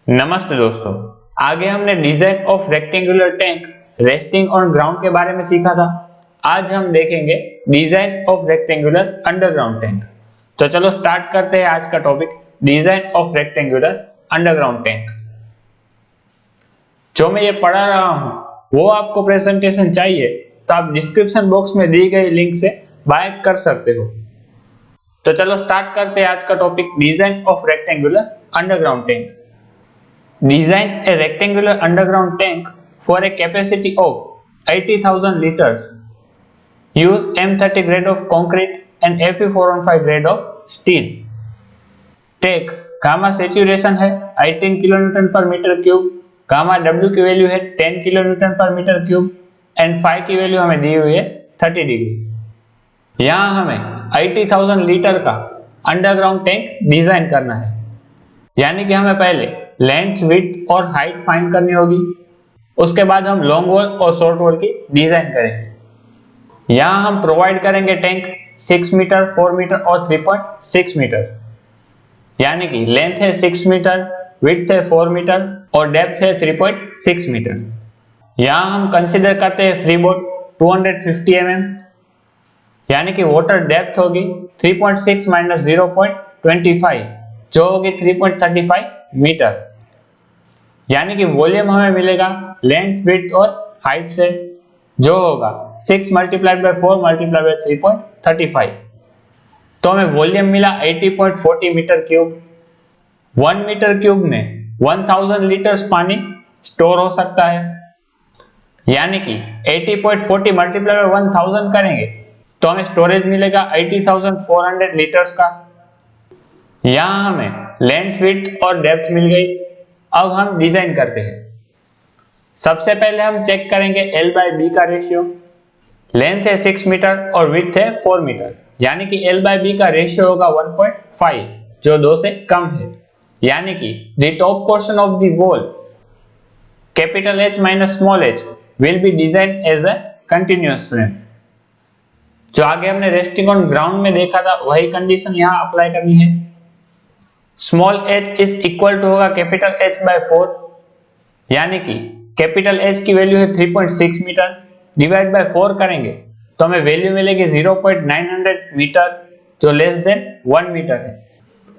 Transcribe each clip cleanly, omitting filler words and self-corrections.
नमस्ते दोस्तों, आगे हमने design of rectangular tank resting on ground के बारे में सीखा था। आज हम देखेंगे design of rectangular underground tank. तो चलो स्टार्ट करते हैं आज का topic, design of rectangular underground tank. जो मैं ये पढ़ा रहा हूँ वो आपको प्रेजेंटेशन चाहिए तो आप डिस्क्रिप्शन बॉक्स में दी गई लिंक से बाय कर सकते हो। तो चलो स्टार्ट करते हैं आज का topic, design of rectangular underground tank. Design a rectangular underground tank for a capacity of 80,000 liters. Use M30 grade of concrete and Fe415 grade of steel. Take gamma saturation है 18 किलोन्यूटन पर metre cube, gamma W की value है 10 kilonewton पर metre cube and phi की value हमें दी हुई है 30 डिग्री। यहाँ हमें 80,000 लीटर का अंडरग्राउंड टैंक डिजाइन करना है, यानी कि हमें पहले लेंथ, विड्थ और हाइट फाइंड करनी होगी। उसके बाद हम लॉन्ग वॉल और शॉर्ट वॉल की डिजाइन करेंगे। यहाँ हम प्रोवाइड करेंगे टैंक 6 मीटर, 4 मीटर और 3.6 मीटर, यानी कि लेंथ है 6 मीटर, विड्थ है 4 मीटर और डेप्थ है 3.6 मीटर। यहाँ हम कंसीडर करते हैं फ्री बोर्ड 250 mm, यानी कि वाटर डेप्थ होगी 3.6 माइनस 0.25 जो होगी 3.35 मीटर, यानी कि वॉल्यूम हमें मिलेगा लेंथ, विड्थ और हाइट से जो होगा 6 मल्टीप्लाइड बाय 4 मल्टीप्लाइड बाय 3.35। तो हमें वॉल्यूम मिला 80.40 मीटर क्यूब। 1 मीटर क्यूब में 1000 लीटर्स पानी स्टोर हो सकता है, यानी कि 80.40 मल्टीप्लाइड बाय 1000 करेंगे तो हमें स्टोरेज मिलेगा 80,400 लीटर्स का। यहाँ हमें लेंथ, विड्थ और डेप्थ मिल गई। अब हम डिजाइन करते हैं। सबसे पहले हम चेक करेंगे L बाय B का रेशियो। लेंथ है 6 मीटर और विड्थ है 4 मीटर, यानी कि L बाय B का रेशियो होगा 1.5 जो 2 से कम है, यानी कि the top portion of the wall capital H minus small h will be design as a continuous frame. जो आगे हमने रेस्टिंग ऑन ग्राउंड में देखा था वही कंडीशन यहाँ अप्लाई करनी है। Small h is equal to होगा कैपिटल H बाय 4, यानी कि कैपिटल H की वैल्यू है 3.6 मीटर, डिवाइड बाय 4 करेंगे तो हमें वैल्यू मिलेगी 0.900 मीटर जो लेस देन 1 मीटर है,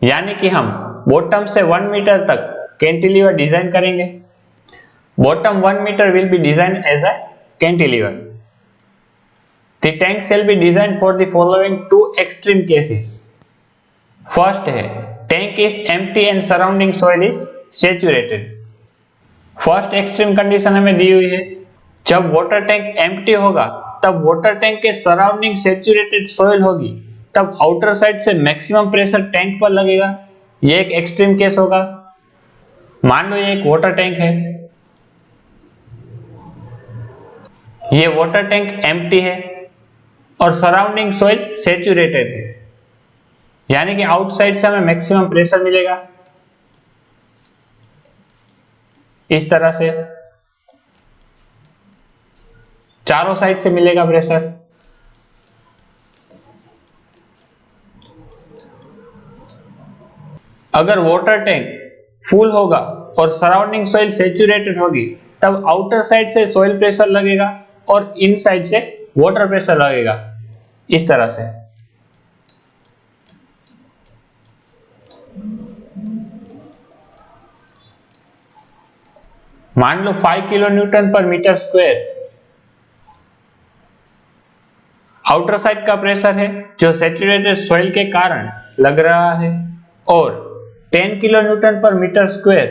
यानी कि हम बॉटम से 1 मीटर तक कैंटिलीवर डिजाइन करेंगे। Bottom 1 metre will be design as a cantilever. The tank shall be design for the following two extreme cases. First है tank is empty and surrounding soil is saturated. First extreme condition हमें दी हुई है, जब water tank empty होगा तब water tank के surrounding saturated soil होगी, तब आउटर साइड से मैक्सिमम प्रेशर टैंक पर लगेगा। ये एक एक्सट्रीम केस होगा। मान लो ये एक वाटर टैंक है, ये वाटर टैंक एम्प्टी है और सराउंडिंग सॉइल सैचुरेटेड है, यानी कि आउटसाइड से हमें मैक्सिमम प्रेशर मिलेगा इस तरह से, चारों साइड से मिलेगा प्रेशर। अगर वाटर टैंक फुल होगा और सराउंडिंग सॉइल सैचुरेटेड होगी तब आउटर साइड से सॉइल प्रेशर लगेगा और इन साइड से वाटर प्रेशर लगेगा इस तरह से। मान लो 5 किलोन्यूटन पर मीटर स्क्वायर आउटर साइड का प्रेशर है जो सैचुरेटेड सॉइल के कारण लग रहा है, और 10 किलोन्यूटन पर मीटर स्क्वायर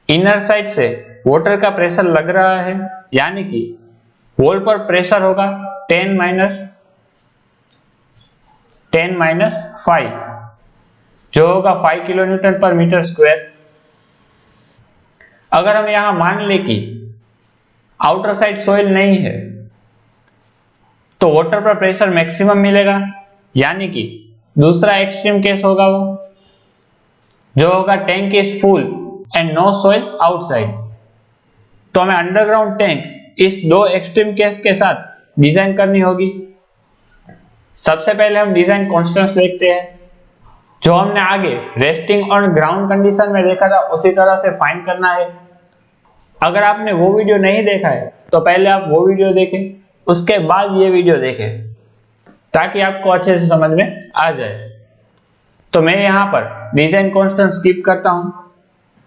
इनर साइड से वाटर का प्रेशर लग रहा है, यानी कि वॉल पर प्रेशर होगा 10 माइनस 5 जो होगा 5 किलोन्यूटन पर मीटर स्क्वायर। अगर हम यहां मान ले कि आउटर साइड सॉइल नहीं है तो वाटर पर प्रेशर मैक्सिमम मिलेगा, यानी कि दूसरा एक्सट्रीम केस होगा वो जो होगा tank is full and no soil outside. तो हमें अंडरग्राउंड टैंक इस दो एक्सट्रीम केस के साथ डिजाइन करनी होगी। सबसे पहले हम डिजाइन कॉन्स्टेंट्स देखते हैं। जो हमने आगे रेस्टिंग और ग्राउंड कंडीशन में देखा था उसी तरह से फाइंड करना है। अगर आपने वो वीडियो नहीं देखा है तो पहले आप वो वीडियो देखें, उसके बाद ये वीडियो देखें, ताकि आपको अच्छे से समझ में आ जाए। तो मैं यहाँ पर डिजाइन कांस्टेंट स्किप करता हूं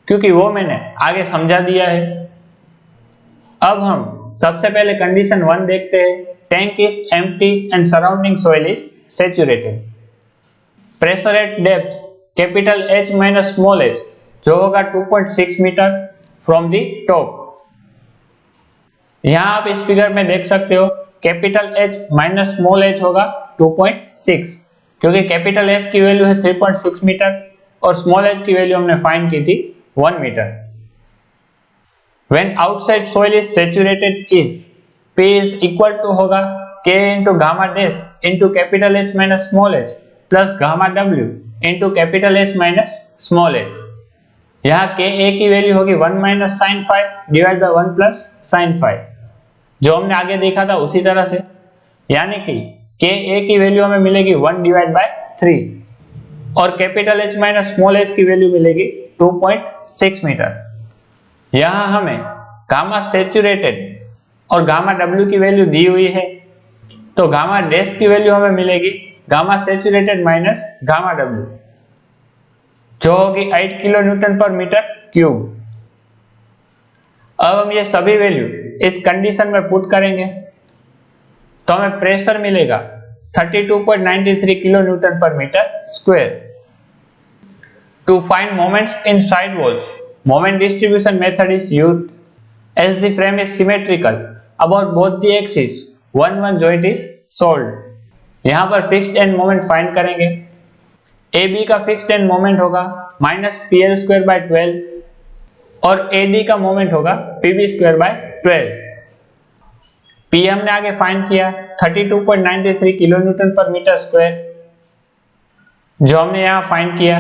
क्योंकि वो मैंने आगे समझा दिया है। अब हम सबसे पहले कंडीशन 1 देखते हैं। Tank is empty and surrounding soil is saturated. Pressure at depth capital H minus small h जो होगा 2.6 मीटर फ्रॉम द टॉप। यहां आप इस फिगर में देख सकते हो capital H minus small h होगा 2.6, क्योंकि कैपिटल H की वैल्यू है 3.6 मीटर और स्मॉल h की वैल्यू हमने फाइंड की थी 1 metre. When outside soil is saturated is P is equal to होगा K into gamma dash into capital H minus small h plus gamma W into capital H minus small h। यहाँ Ka की value होगी 1 minus sin phi divided by 1 plus sin phi, जो हमने आगे देखा था उसी तरह से। यानी कि Ka की वैल्यू हमें मिलेगी 1 डिवाइड बाय 3 और capital H minus small h की वैल्यू मिलेगी 2.6 मीटर। यहाँ हमें गामा सैचुरेटेड और गामा W की वैल्यू दी हुई है, तो गामा डैश की वैल्यू हमें मिलेगी gamma saturated minus gamma W, जो होगी 8 किलो न्यूटन पर मीटर क्यूब। अब हम ये सभी वैल्यू इस कंडीशन में पुट करेंगे तो हमें प्रेशर मिलेगा 32.93 किलो न्यूटन पर metre square. To find moments in side walls, moment distribution method is used as the frame is symmetrical about both the axes, one joint is solved। यहाँ पर fixed end moment find करेंगे। AB का fixed end moment होगा minus PL square by 12 और AD का moment होगा PB square by 12। P हमने आगे फाइंड किया 32.93 किलो न्यूटन पर मीटर स्क्वायर, जो हमने यहाँ फाइंड किया।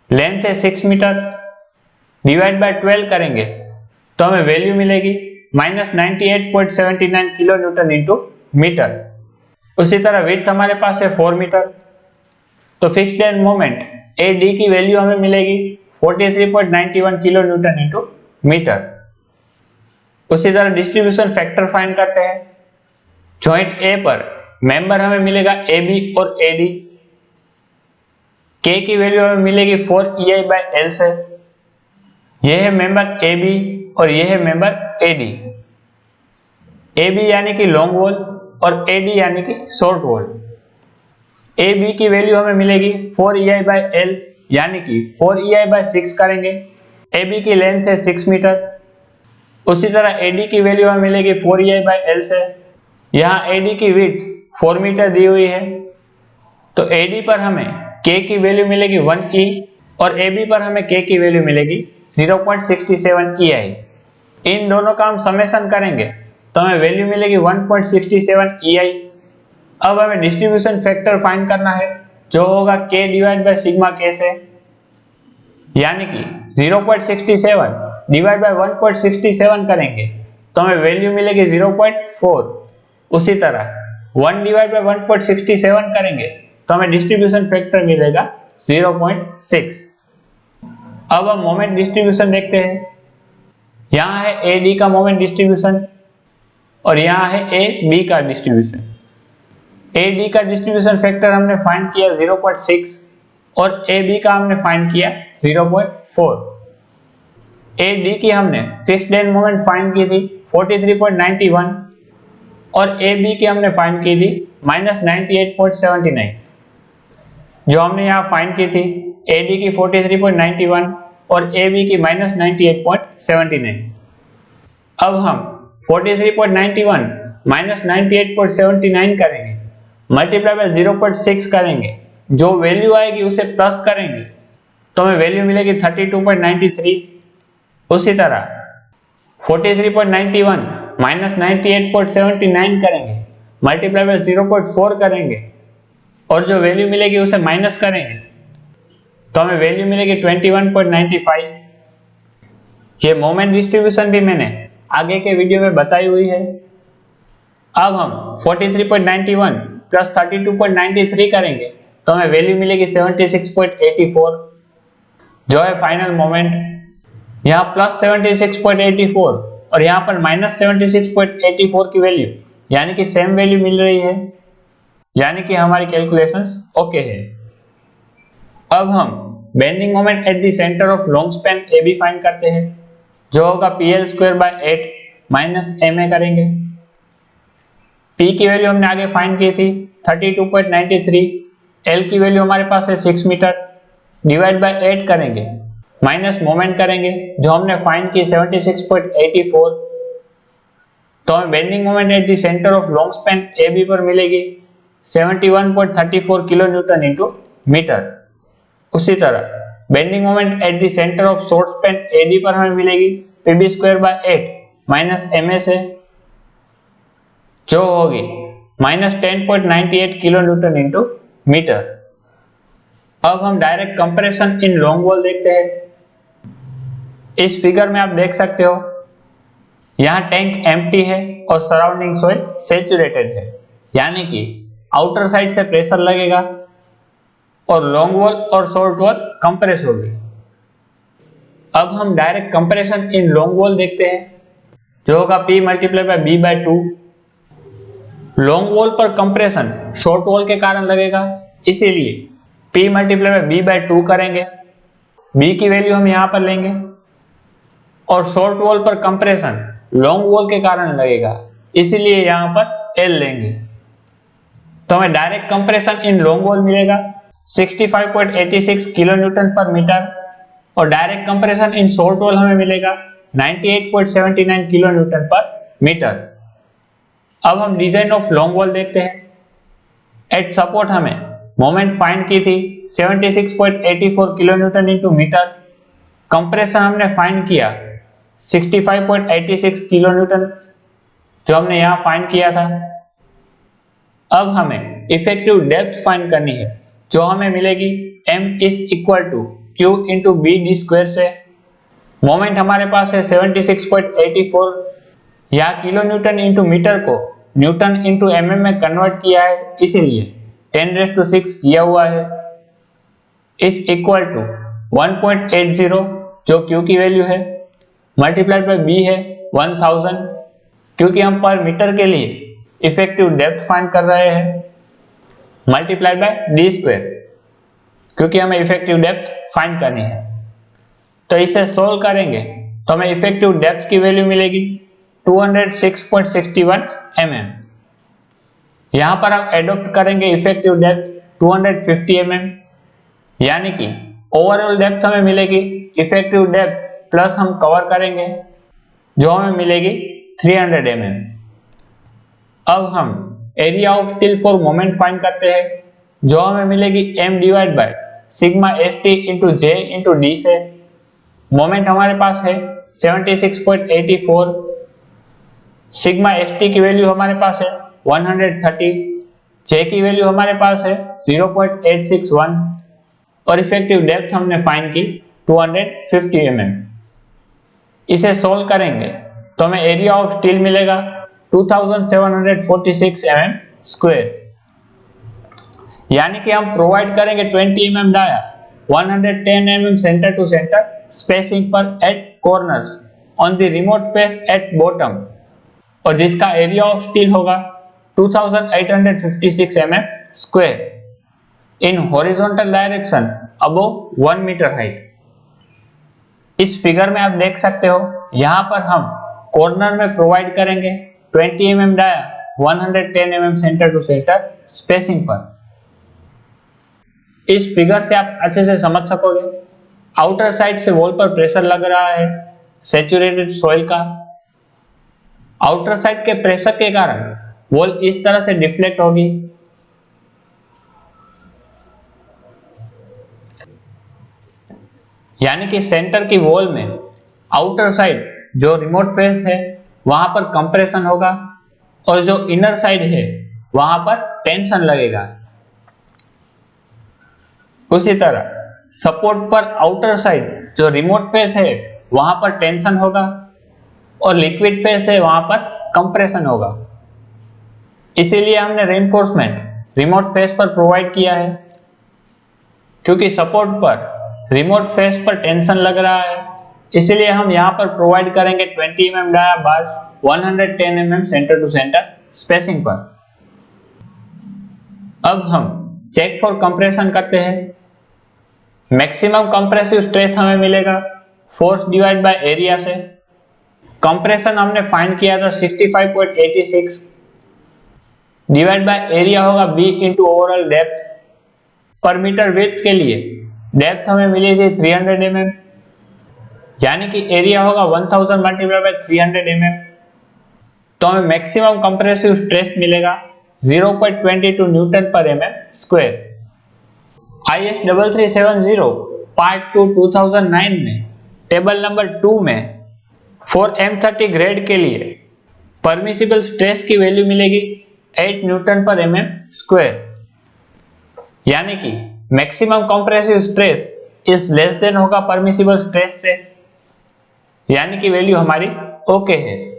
लेंथ है 6 मीटर, डिवाइड बाय 12 करेंगे तो हमें वैल्यू मिलेगी minus 98.79 kilo newton into metre. उसी तरह विड्थ हमारे पास है 4 मीटर, तो फिक्स्ड एंड मोमेंट AD की वैल्यू हमें मिलेगी 43.91 किलो न्यूटन इंटू मीटर। उसी तरह डिस्ट्रीब्यूशन फैक्टर फाइंड करते हैं। जॉइंट A पर मेंबर हमें मिलेगा AB और AD। K की वैल्यू हमें मिलेगी 4EI बाय L से। यह है मेंबर AB और यह है मेंबर AD। AB यानी कि लॉन्ग वॉल और AD यानी कि शॉर्ट वॉल। AB की वैल्यू हमें मिलेगी 4EI बाय L, यानी कि 4EI बाय 6 करेंगे। AB की लेंथ है 6 मीटर। उसी तरह AD की वैल्यू हमें मिलेगी 4EI बाय L से। यहाँ AD की विड्थ 4 मीटर दी हुई है, तो AD पर हमें K की वैल्यू मिलेगी 1E और AB पर हमें K की वैल्यू मिलेगी 0.67 EI। इन दोनों का हम समेशन करेंगे तो हमें वैल्यू मिलेगी 1.67 EI। अब हमें डिस्ट्रीब्यूशन फैक्टर फाइंड करना है, जो होगा K divide by sigma K से, यानी कि 0.67 डिवाइड बाय 1.67 करेंगे तो हमें वैल्यू मिलेगी 0.4। उसी तरह 1 डिवाइड बाय 1.67 करेंगे तो हमें डिस्ट्रीब्यूशन फैक्टर मिलेगा 0.6। अब हम मोमेंट डिस्ट्रीब्यूशन देखते हैं। यहाँ है AD का मोमेंट डिस्ट्रीब्यूशन और यहाँ है AB का डिस्ट्रीब्यूशन। AD का डिस्ट्रीब्यूशन फैक्टर हमने फाइंड किया 0.6 और AB का हमने फाइंड किया 0.4। AD की हमने फिक्स्ड एंड मोमेंट फाइंड की थी 43.91 और AB की हमने फाइंड की थी माइनस 98.79। जो हमने यहाँ फाइंड की थी AD की 43.91 और AB की माइनस 98.79। अब हम 43.91 माइनस 98.79 करेंगे, मल्टीप्लाई बाय 0.6 करेंगे, जो वैल्यू आएगी उसे प्लस करेंगे तो हमें वैल्यू मिलेगी 32.93। उसी तरह 43.91 माइनस 98.79 करेंगे, मल्टीप्लाई बाय 0.4 करेंगे और जो वैल्यू मिलेगी उसे माइनस करेंगे तो हमें वैल्यू मिलेगी 21.95। ये मोमेंट डिस्ट्रीब्यूशन भी मैंने आगे के वीडियो में बताई हुई है। अब हम 43.91 प्लस 32.93 करेंगे तो हमें वैल्यू मिलेगी 76.84 जो है फाइनल मोमेंट। यहाँ प्लस 76.84 और यहाँ पर माइनस 76.84 की वैल्यू यानी कि सेम वैल्यू मिल रही है, यानी कि हमारी कैलकुलेशंस ओके है। अब हम bending moment at the centre of long span A B find करते हैं, जो होगा PL² 8 माइनस MA करेंगे। P की वैल्यू हमने आगे फाइंड की थी 32.93, L की वैल्यू हमारे पास है 6 मीटर, डिवाइड बाय 8 करेंगे, माइनस मोमेंट करेंगे जो हमने फाइंड की 76.84, तो हमें bending moment at the centre of long span A B पर मिलेगी 71.34 किलो न्यूटन इंटू मीटर। उसी तरह bending moment at the centre of short span A D पर हमें मिलेगी PB² 8 माइनस MA से, जो होगी minus 10.98 kilo newton into metre. अब हम direct comparison in long wall देखते हैं। इस फिगर में आप देख सकते हो यहाँ टैंक एम्प्टी है और सराउंडिंग सॉइल सैचुरेटेड है, यानी कि आउटर साइड से प्रेशर लगेगा और लॉन्ग वॉल और शॉर्ट वॉल कंप्रेस होगी। अब हम direct comparison in long wall देखते हैं, जो होगा P × B/2। लॉन्ग वॉल पर कंप्रेशन शॉर्ट वॉल के कारण लगेगा, इसीलिए P × B/2 करेंगे। B की वैल्यू हम यहाँ पर लेंगे और शॉर्ट वॉल पर कंप्रेशन लॉन्ग वॉल के कारण लगेगा, इसीलिए यहाँ पर L लेंगे। तो हमें direct compression in long wall मिलेगा 65.86 किलो न्यूटन पर मीटर और direct compression in short wall हमें मिलेगा 98.79 किलो न्यूटन पर मीटर। अब हम डिजाइन ऑफ लॉन्ग वॉल देखते हैं। एट सपोर्ट हमें मोमेंट फाइंड की थी 76.84 kilo newton into metre. Compression हमने फाइंड किया 65.86 किलो न्यूटन, जो हमने यहाँ फाइंड किया था। अब हमें इफेक्टिव डेप्थ फाइंड करनी है, जो हमें मिलेगी M = Q × BD² से। मोमेंट हमारे पास है 76.84, या किलो न्यूटन इंटू मीटर को न्यूटन इंटू mm में कन्वर्ट किया है, इसीलिए 10⁶ किया हुआ है, इस इक्वल टू 1.80 जो Q की वैल्यू है, मल्टीप्लाइड बाय B है 1000, क्योंकि हम पर मीटर के लिए इफेक्टिव डेप्थ फाइंड कर रहे हैं, मल्टीप्लाइड बाय D², क्योंकि हमें इफेक्टिव डेप्थ फाइंड करनी है। तो इसे सोल्व करेंगे तो हमें इफेक्टिव डेप्थ की वैल्यू मिलेगी 206.61 mm। यहां पर हम एडॉप्ट करेंगे इफेक्टिव डेप्थ 250 mm, यानी कि ओवरऑल डेप्थ हमें मिलेगी इफेक्टिव डेप्थ प्लस हम कवर करेंगे, जो हमें मिलेगी 300 mm। अब हम area of steel for moment find करते हैं, जो हमें मिलेगी M divide by sigma ST into J into D से। मोमेंट हमारे पास है 76.84, सिग्मा ST की वैल्यू हमारे पास है 130, J की वैल्यू हमारे पास है 0.861 और इफेक्टिव डेप्थ हमने फाइंड की 250 mm। इसे सोल्व करेंगे तो हमें एरिया ऑफ स्टील मिलेगा 2746 mm², यानी कि हम प्रोवाइड करेंगे 20 mm dia 110 mm centre to centre spacing पर at corners on the remote face at bottom, और जिसका एरिया ऑफ स्टील होगा 2856 mm² in horizontal direction above 1 metre height. इस फिगर में आप देख सकते हो, यहाँ पर हम कॉर्नर में प्रोवाइड करेंगे 20 mm dia 110 mm centre to centre spacing पर। इस फिगर से आप अच्छे से समझ सकोगे, आउटर साइड से वॉल पर प्रेशर लग रहा है सैचुरेटेड सॉइल का। आउटर साइड के प्रेशर के कारण वॉल इस तरह से डिफ्लेक्ट होगी, यानी कि सेंटर की वॉल में आउटर साइड जो रिमोट फेस है वहां पर कंप्रेशन होगा और जो इनर साइड है वहां पर टेंशन लगेगा। उसी तरह सपोर्ट पर आउटर साइड जो रिमोट फेस है वहां पर टेंशन होगा और लिक्विड फेस है वहां पर कंप्रेशन होगा। इसीलिए हमने रेनफोर्समेंट रिमोट फेस पर प्रोवाइड किया है। क्योंकि सपोर्ट पर रिमोट फेस पर टेंशन लग रहा है, इसलिए हम यहाँ पर प्रोवाइड करेंगे 20 mm dia bars 110 mm centre to centre spacing पर। अब हम चेक फॉर कंप्रेशन करते हैं। मैक्सिमम कंप्रेसिव स्ट्रेस हमें मिलेगा फोर्स डिवाइड बाय एरिया से। कंप्रेशन हमने फाइंड किया था 65.86 डिवाइड बाय एरिया होगा b इंटू ओवरऑल डेप्थ। पर मीटर विड्थ के लिए डेप्थ हमें मिली थी 300 mm, यानी कि एरिया होगा 1000 मल्टीप्लाई बाय 300 mm। तो हमें मैक्सिमम कंप्रेसिव स्ट्रेस मिलेगा 0.22 न्यूटन पर mm स्क्वायर। IS 3370 पार्ट 2 2009 में टेबल नंबर 2 में फॉर M30 ग्रेड के लिए परमिसिबल स्ट्रेस की वैल्यू मिलेगी 8 न्यूटन पर mm स्क्वायर, यानी कि maximum compressive stress is less than होगा परमिसिबल स्ट्रेस से, यानी कि वैल्यू हमारी ओके है।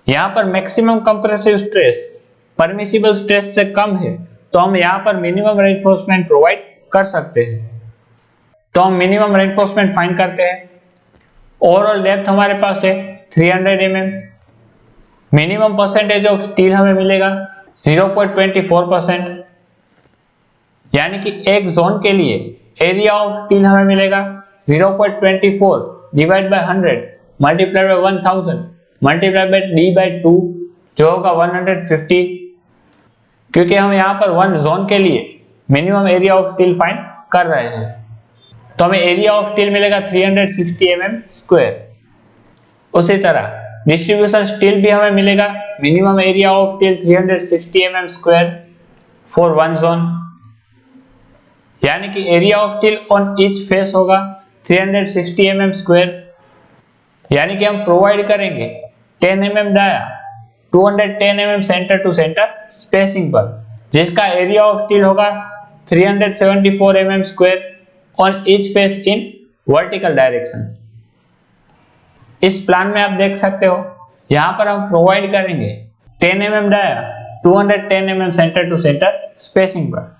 यहां पर maximum compressive stress permissible stress से कम है, तो हम यहां पर मिनिमम रेनफोर्समेंट प्रोवाइड कर सकते हैं। तो हम मिनिमम रेनफोर्समेंट फाइंड करते हैं। ओवरऑल डेप्थ हमारे पास है 300 mm। Minimum percentage of steel हमें मिलेगा 0.24%, यानी कि एक जोन के लिए एरिया ऑफ स्टील हमें मिलेगा 0.24 divide by 100 multiply by 1000 multiply by d by 2 जो होगा 150, क्योंकि हम यहाँ पर वन जोन के लिए minimum area of steel find कर रहे हैं। तो हमें एरिया ऑफ स्टील मिलेगा 360 mm स्क्वायर। उसी तरह डिस्ट्रीब्यूशन स्टील भी हमें मिलेगा minimum area of steel 360 mm square for one zone, यानी कि area of steel on each face होगा 360 mm स्क्वायर, यानी कि हम प्रोवाइड करेंगे 10 mm dia 210 mm centre to centre spacing पर, जिसका एरिया ऑफ स्टील होगा 374 mm square on each face in vertical direction. इस प्लान में आप देख सकते हो, यहां पर हम प्रोवाइड करेंगे 10 mm dia 210 mm centre to centre spacing पर।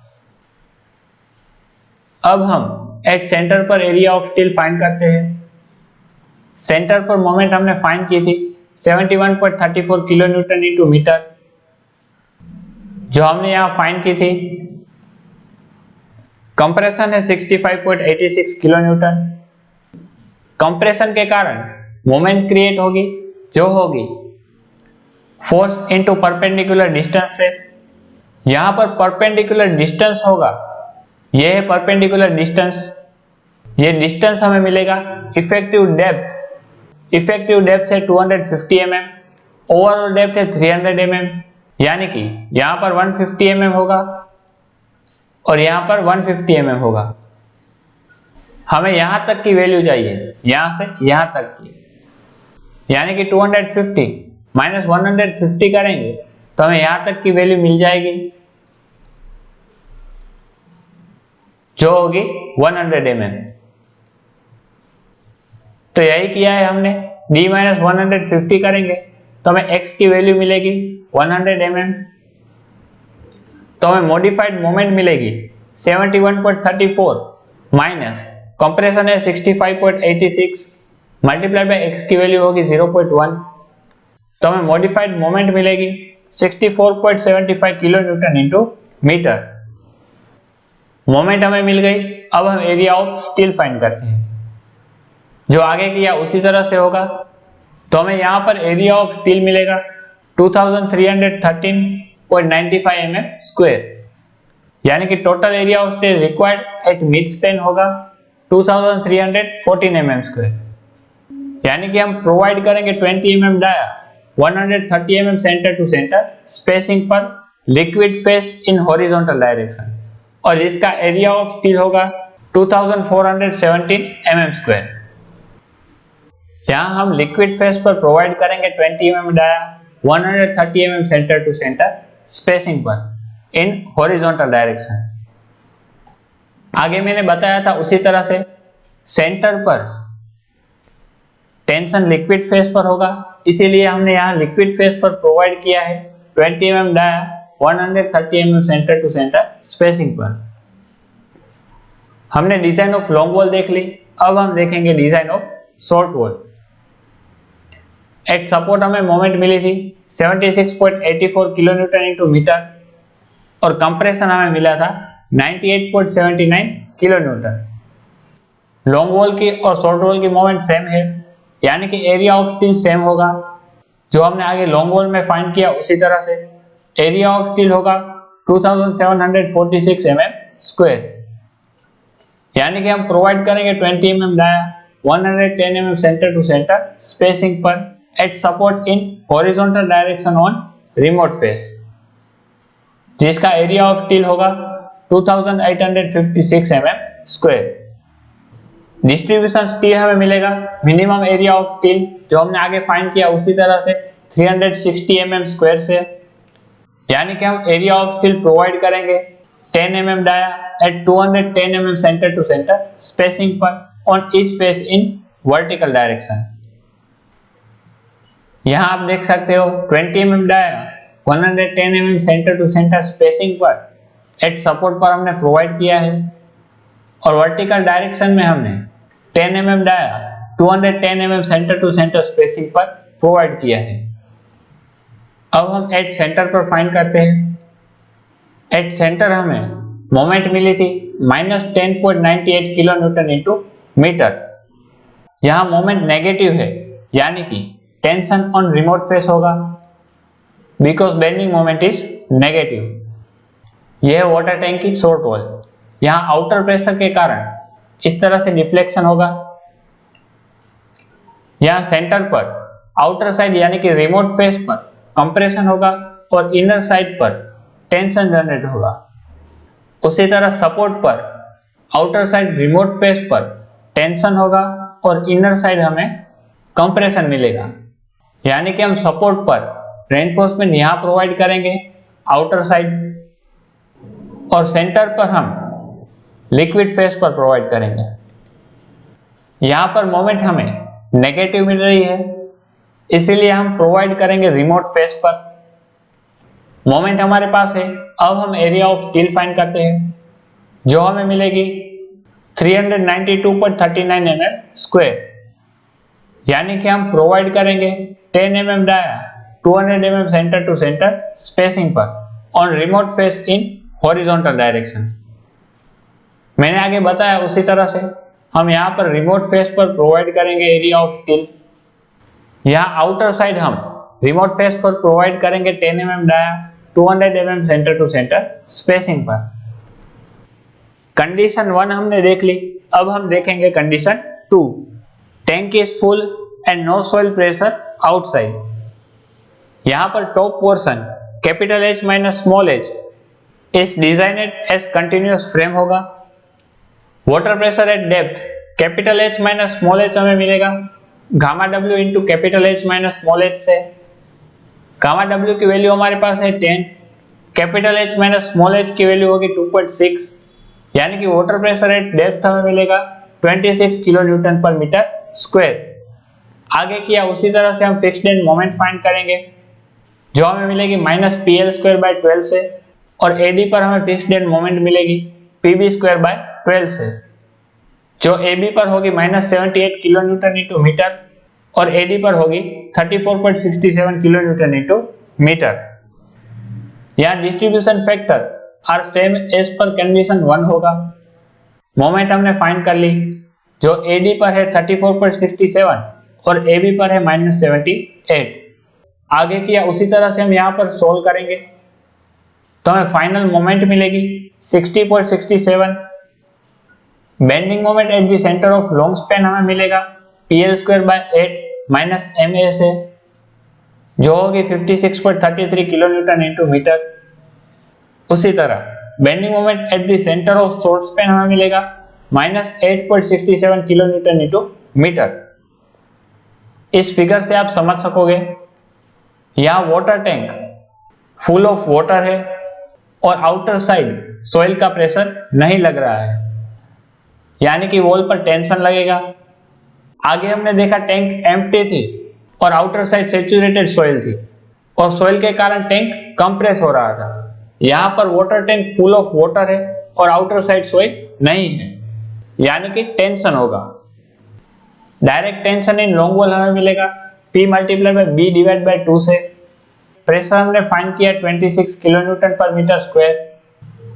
अब हम एट सेंटर पर एरिया ऑफ स्टील फाइंड करते हैं। सेंटर पर मोमेंट हमने फाइंड की थी 71.34 किलो न्यूटन इंटू मीटर, जो हमने यहां फाइंड की थी। कंप्रेशन है 65.86 किलो न्यूटन। कंप्रेशन के कारण मोमेंट क्रिएट होगी जो होगी फोर्स इनटू परपेंडिकुलर डिस्टेंस से। यहां पर परपेंडिकुलर डिस्टेंस होगा, यह है परपेंडिकुलर डिस्टेंस। ये डिस्टेंस हमें मिलेगा। इफेक्टिव डेप्थ है 250 mm, ओवरऑल डेप्थ है 300 mm, यानी कि यहां पर 150 mm होगा और यहां पर 150 mm होगा। हमें यहां तक की वैल्यू चाहिए, यहां से यहां तक की, यानी कि 250 माइनस 150 करेंगे तो हमें यहां तक की वैल्यू मिल जाएगी जो होगी 100 mm। तो यही किया है हमने। d माइनस 150 करेंगे तो हमें x की वैल्यू मिलेगी 100 mm। तो हमें मॉडिफाइड मोमेंट मिलेगी 71.34 माइनस कंप्रेशन है 65.86 मल्टीप्लाई बाय x की वैल्यू होगी 0.1, तो हमें मॉडिफाइड मोमेंट मिलेगी 64.75 kilo newton into metre. Moment हमें मिल गई। अब हम एरिया ऑफ स्टील फाइंड करते हैं, जो आगे किया उसी तरह से होगा। तो हमें यहां पर एरिया ऑफ स्टील मिलेगा 2313.95 mm स्क्वायर, यानी कि total area of steel required at mid span होगा 2314 mm स्क्वायर, यानी कि हम प्रोवाइड करेंगे 20 mm dia 130 mm centre to centre spacing पर liquid face in horizontal direction, और जिसका एरिया ऑफ स्टील होगा 2417 mm स्क्वायर। यहां हम लिक्विड फेस पर प्रोवाइड करेंगे 20 mm dia 130 mm centre to centre spacing पर इन हॉरिजॉन्टल डायरेक्शन। आगे मैंने बताया था उसी तरह से सेंटर पर टेंशन लिक्विड फेस पर होगा, इसीलिए हमने यहां लिक्विड फेस पर प्रोवाइड किया है 20 mm dia 130 mm centre to centre spacing पर। हमने डिजाइन ऑफ लॉन्ग वॉल देख ली, अब हम देखेंगे design of short wall. Eight support हमें मोमेंट मिली थी 76.84 किलोन्यूटन इंटू मीटर और कंप्रेशन हमें मिला था 98.79 किलोन्यूटन। लॉन्ग वॉल की और शॉर्ट वॉल की मोमेंट सेम है, यानी कि एरिया ऑफ स्टील सेम होगा। जो हमने आगे लॉन्ग वॉल में फाइंड किया उसी तरह से एरिया ऑफ स्टील होगा 2746 mm स्क्वायर, यानी कि हम प्रोवाइड करेंगे 20 mm dia 110 mm centre to centre spacing पर at support in horizontal direction on remote face, जिसका एरिया ऑफ स्टील होगा 2856 mm स्क्वायर। डिस्ट्रीब्यूशन स्टील हमें मिलेगा मिनिमम एरिया ऑफ स्टील जो हमने आगे फाइंड किया उसी तरह से 360 mm स्क्वायर से, यानी कि हम एरिया ऑफ स्टील प्रोवाइड करेंगे 10 mm dia at 210 mm centre to centre spacing पर on each face in vertical direction. यहां आप देख सकते हो 20 mm dia 110 mm centre to centre spacing पर एट सपोर्ट पर हमने प्रोवाइड किया है और वर्टिकल डायरेक्शन में हमने 10 mm dia 210 mm centre to centre spacing पर प्रोवाइड किया है। अब हम एट सेंटर पर फाइंड करते हैं। एट सेंटर हमें मोमेंट मिली थी -10.98 किलो न्यूटन इंटू मीटर। यहां मोमेंट नेगेटिव है, यानी कि टेंशन ऑन रिमोट फेस होगा because bending moment is negative. यह है वाटर टैंक की शॉर्ट वॉल। यहां आउटर प्रेशर के कारण इस तरह से डिफ्लेक्शन होगा। यहां सेंटर पर आउटर साइड यानी कि रिमोट फेस पर कंप्रेशन होगा और इनर साइड पर टेंशन जनरेट होगा। उसी तरह सपोर्ट पर आउटर साइड रिमोट फेस पर टेंशन होगा और इनर साइड हमें कंप्रेशन मिलेगा, यानी कि हम सपोर्ट पर रेनफोर्समेंट यहां प्रोवाइड करेंगे आउटर साइड और सेंटर पर हम लिक्विड फेस पर प्रोवाइड करेंगे। यहां पर मोमेंट हमें नेगेटिव मिल रही है, इसीलिए हम प्रोवाइड करेंगे रिमोट फेस पर। मोमेंट हमारे पास है। अब हम एरिया ऑफ स्टील फाइंड करते हैं जो हमें मिलेगी 392.39 mm स्क्वायर, यानी कि हम प्रोवाइड करेंगे 10 mm dia 200 mm centre to centre spacing पर on remote face in horizontal direction. मैंने आगे बताया उसी तरह से हम यहां पर रिमोट फेस पर प्रोवाइड करेंगे एरिया ऑफ स्टील। यहां आउटर साइड हम रिमोट फेस पर प्रोवाइड करेंगे 10 mm dia 200 mm centre to centre spacing पर। कंडीशन 1 हमने देख ली, अब हम देखेंगे condition 2। Tank is full and no soil pressure outside. यहां पर top portion capital H minus small h is designed as continuous frame होगा। Water pressure at depth capital H minus small h हमें मिलेगा gamma W into capital H minus small h से। Gamma W की value हमारे पास है 10, capital H minus small h की value होगी 2.6, यानी कि वाटर प्रेशर एट डेप्थ हमें मिलेगा 26 किलो न्यूटन पर मीटर स्क्वायर। आगे किया उसी तरह से हम फिक्स्ड एंड मोमेंट फाइंड करेंगे जो हमें मिलेगी -PL²/12 से और AD पर हमें फिक्स्ड एंड मोमेंट मिलेगी PB²/12 से, जो AB पर होगी -78 किलो न्यूटन इंटू मीटर और AD पर होगी 34.67 किलो न्यूटन इंटू मीटर। यहाँ distribution factor are same as per condition 1 होगा। मोमेंट हमने फाइंड कर ली जो AD पर है 34.67 और AB पर है -78। आगे किया उसी तरह से हम यहाँ पर सोल्व करेंगे तो हमें फाइनल मोमेंट मिलेगी 60.67। Bending moment at the centre of long span हमें मिलेगा PL²/8 माइनस MA से, जो होगी 56.33 किलो न्यूटन इंटू मीटर। उसी तरह bending moment at the centre of short span हमें मिलेगा -8.67 किलो न्यूटन इंटू मीटर। इस फिगर से आप समझ सकोगे यहाँ water tank full of water है और आउटर साइड सॉइल का प्रेशर नहीं लग रहा है, यानी कि वॉल पर टेंशन लगेगा। आगे हमने देखा टैंक एम्प्टी थी और आउटर साइड सैचुरेटेड सॉइल थी और सॉइल के कारण टैंक कंप्रेस हो रहा था। यहाँ पर water tank full of water है और आउटर साइड सॉइल नहीं है, यानी कि टेंशन होगा। Direct tension in long wall हमें मिलेगा P multiply by B divide by 2 से। प्रेशर हमने फाइंड किया 26 किलोन्यूटन पर metre square,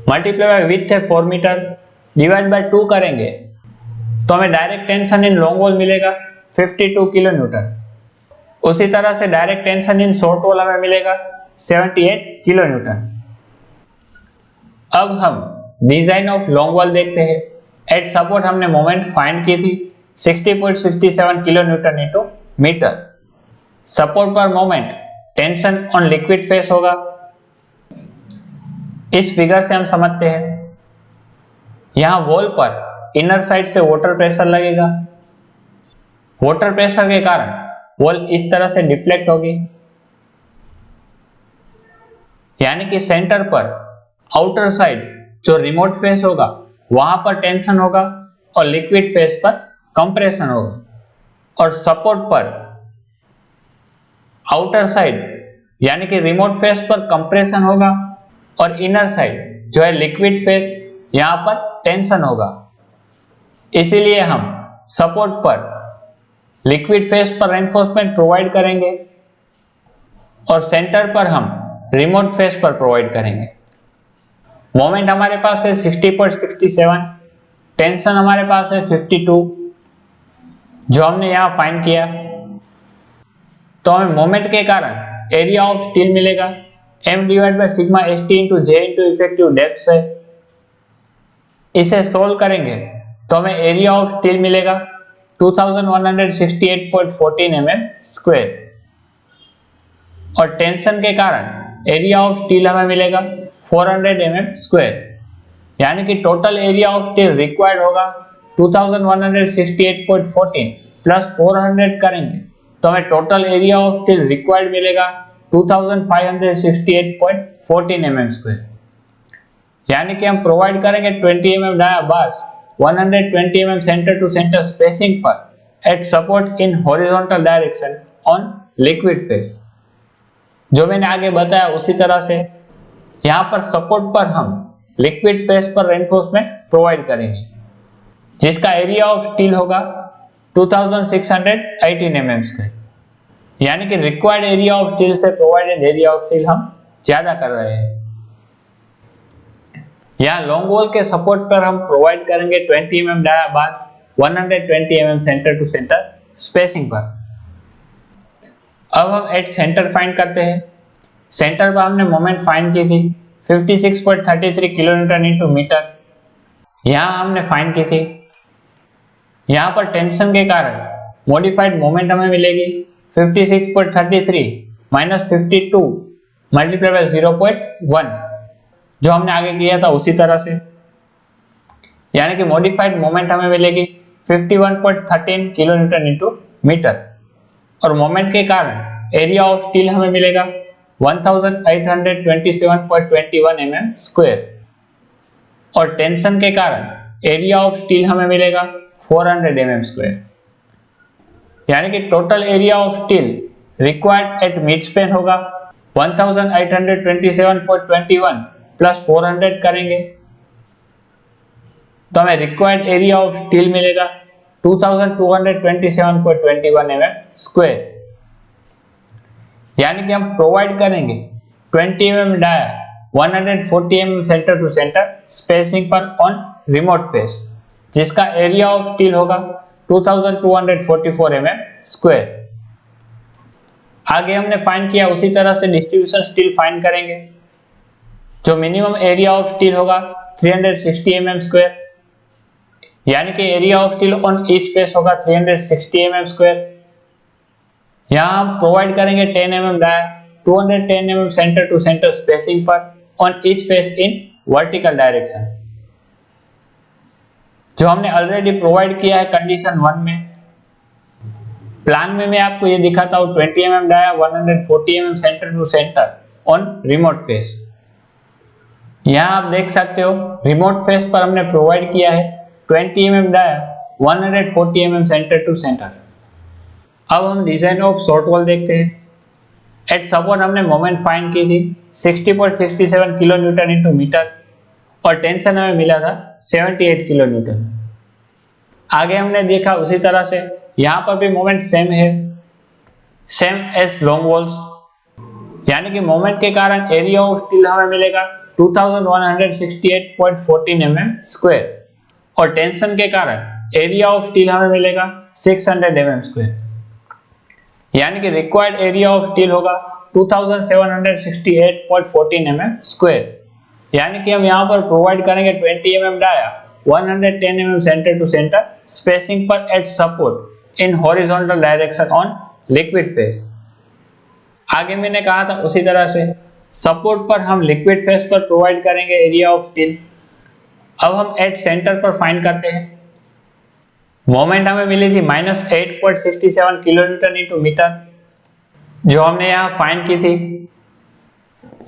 multiply by width है 4 मीटर, डिवाइड बाय 2 करेंगे तो हमें direct tension in long wall मिलेगा 52 किलोन्यूटन। उसी तरह से direct tension in short wall हमें मिलेगा 78 किलोन्यूटन। अब हम डिजाइन ऑफ लॉन्ग वॉल देखते हैं। एट सपोर्ट हमने मोमेंट फाइंड की थी 60.67 किलोन्यूटन इनटू मीटर। सपोर्ट पर moment tension on liquid face होगा। इस फिगर से हम समझते हैं, यहां वॉल पर इनर साइड से वाटर प्रेशर लगेगा। वाटर प्रेशर के कारण वॉल इस तरह से डिफ्लेक्ट होगी, यानी कि सेंटर पर आउटर साइड जो रिमोट फेस होगा वहां पर टेंशन होगा और लिक्विड फेस पर कंप्रेशन होगा। और सपोर्ट पर आउटर साइड यानी कि रिमोट फेस पर कंप्रेशन होगा और इनर साइड जो है लिक्विड फेस यहां पर टेंशन होगा। इसीलिए हम सपोर्ट पर लिक्विड फेस पर रेनफोर्समेंट प्रोवाइड करेंगे और सेंटर पर हम रिमोट फेस पर प्रोवाइड करेंगे। मोमेंट हमारे पास है 60.67, टेंशन हमारे पास है 52 जो हमने यहां फाइंड किया। तो हमें मोमेंट के कारण एरिया ऑफ स्टील मिलेगा m divide by sigma st into j into effective depth है। इसे सोल्व करेंगे तो हमें एरिया ऑफ स्टील मिलेगा 2168.14 mm स्क्वायर और टेंशन के कारण एरिया ऑफ स्टील हमें मिलेगा 400 mm स्क्वायर, यानी कि total area of steel required होगा 2168.14 प्लस 400 करेंगे तो हमें total area of steel required मिलेगा 2568.14 mm स्क्वायर, यानी कि हम प्रोवाइड करेंगे 20 mm dia bars 120 mm centre to centre spacing पर at support in horizontal direction on liquid face. जो मैंने आगे बताया उसी तरह से यहां पर सपोर्ट पर हम लिक्विड फेस पर रेनफोर्समेंट प्रोवाइड करेंगे जिसका एरिया ऑफ स्टील होगा 2618 mm स्क्वायर, यानी कि रिक्वायर्ड एरिया ऑफ स्टील से प्रोवाइडेड एरिया ऑफ स्टील हम ज्यादा कर रहे हैं। यहाँ लॉन्ग वॉल के सपोर्ट पर हम प्रोवाइड करेंगे 20 mm dia bars 120 mm centre to centre spacing पर। अब हम एट सेंटर फाइंड करते हैं। सेंटर पर हमने मोमेंट फाइंड की थी 56.33 किलोन्यूटन इनटू मीटर, यहाँ हमने फाइंड की थी। यहाँ पर टेंशन के कारण मॉडिफाइड मोमेंट हमें मिलेगी 56.33 माइनस 52 मल्टीप्लाई बाय 0.1 जो हमने आगे किया था उसी तरह से, यानी कि मॉडिफाइड मोमेंट हमें मिलेगी 51.13 किलोन्यूटन इनटू मीटर और मोमेंट के कारण एरिया ऑफ स्टील हमें मिलेगा 1827.21 mm स्क्वायर और टेंशन के कारण एरिया ऑफ स्टील हमें मिलेगा 400 mm स्क्वायर, यानी कि total area of steel required at mid span होगा 1827.21 प्लस 400 करेंगे तो हमें रिक्वायर्ड एरिया ऑफ स्टील मिलेगा 2227.21 mm स्क्वायर, यानी कि हम प्रोवाइड करेंगे 20 mm dia 140 mm centre to centre spacing पर ऑन रिमोट फेस जिसका एरिया ऑफ स्टील होगा 2244 mm स्क्वायर। आगे हमने फाइंड किया उसी तरह से डिस्ट्रीब्यूशन स्टील फाइंड करेंगे। जो मिनिमम एरिया ऑफ स्टील होगा 360 mm स्क्वायर, यानी कि area of steel on each face होगा 360 mm स्क्वायर। यहाँ हम प्रोवाइड करेंगे 10 mm dia 210 mm centre to centre spacing पर on each face in vertical direction, जो हमने ऑलरेडी प्रोवाइड किया है कंडीशन 1 में। प्लान में मैं आपको ये दिखाता हूँ 20 mm dia 140 mm centre to centre on remote face. यहाँ आप देख सकते हो रिमोट फेस पर हमने प्रोवाइड किया है 20 mm dia 140 mm centre to centre. अब हम डिजाइन ऑफ शॉर्ट वॉल देखते हैं। एट सपोर्ट हमने मोमेंट फाइंड की थी 60.67 किलोन्यूटन इनटू मीटर और टेंशन हमें मिला था 78 किलोन्यूटन। आगे हमने देखा उसी तरह से यहाँ पर भी मोमेंट सेम है, सेम एज लॉन्ग वॉल्स, यानी कि मोमेंट के कारण एरिया ऑफ स्टील हमें मिलेगा 2168.14 mm स्क्वायर और टेंशन के कारण एरिया ऑफ स्टील हमें मिलेगा 600 mm स्क्वायर, यानी कि रिक्वायर्ड एरिया ऑफ स्टील होगा 2768.14 mm स्क्वायर, यानी कि हम यहाँ पर प्रोवाइड करेंगे 20 mm dia 110 mm centre to centre spacing पर at support in horizontal direction on liquid face. आगे मैंने कहा था उसी तरह से सपोर्ट पर हम लिक्विड फेस पर प्रोवाइड करेंगे एरिया ऑफ स्टील। अब हम एट सेंटर पर फाइंड करते हैं। मोमेंट हमें मिली थी -8.67 किलोन्यूटन इंटू मीटर, जो हमने यहाँ फाइंड की थी।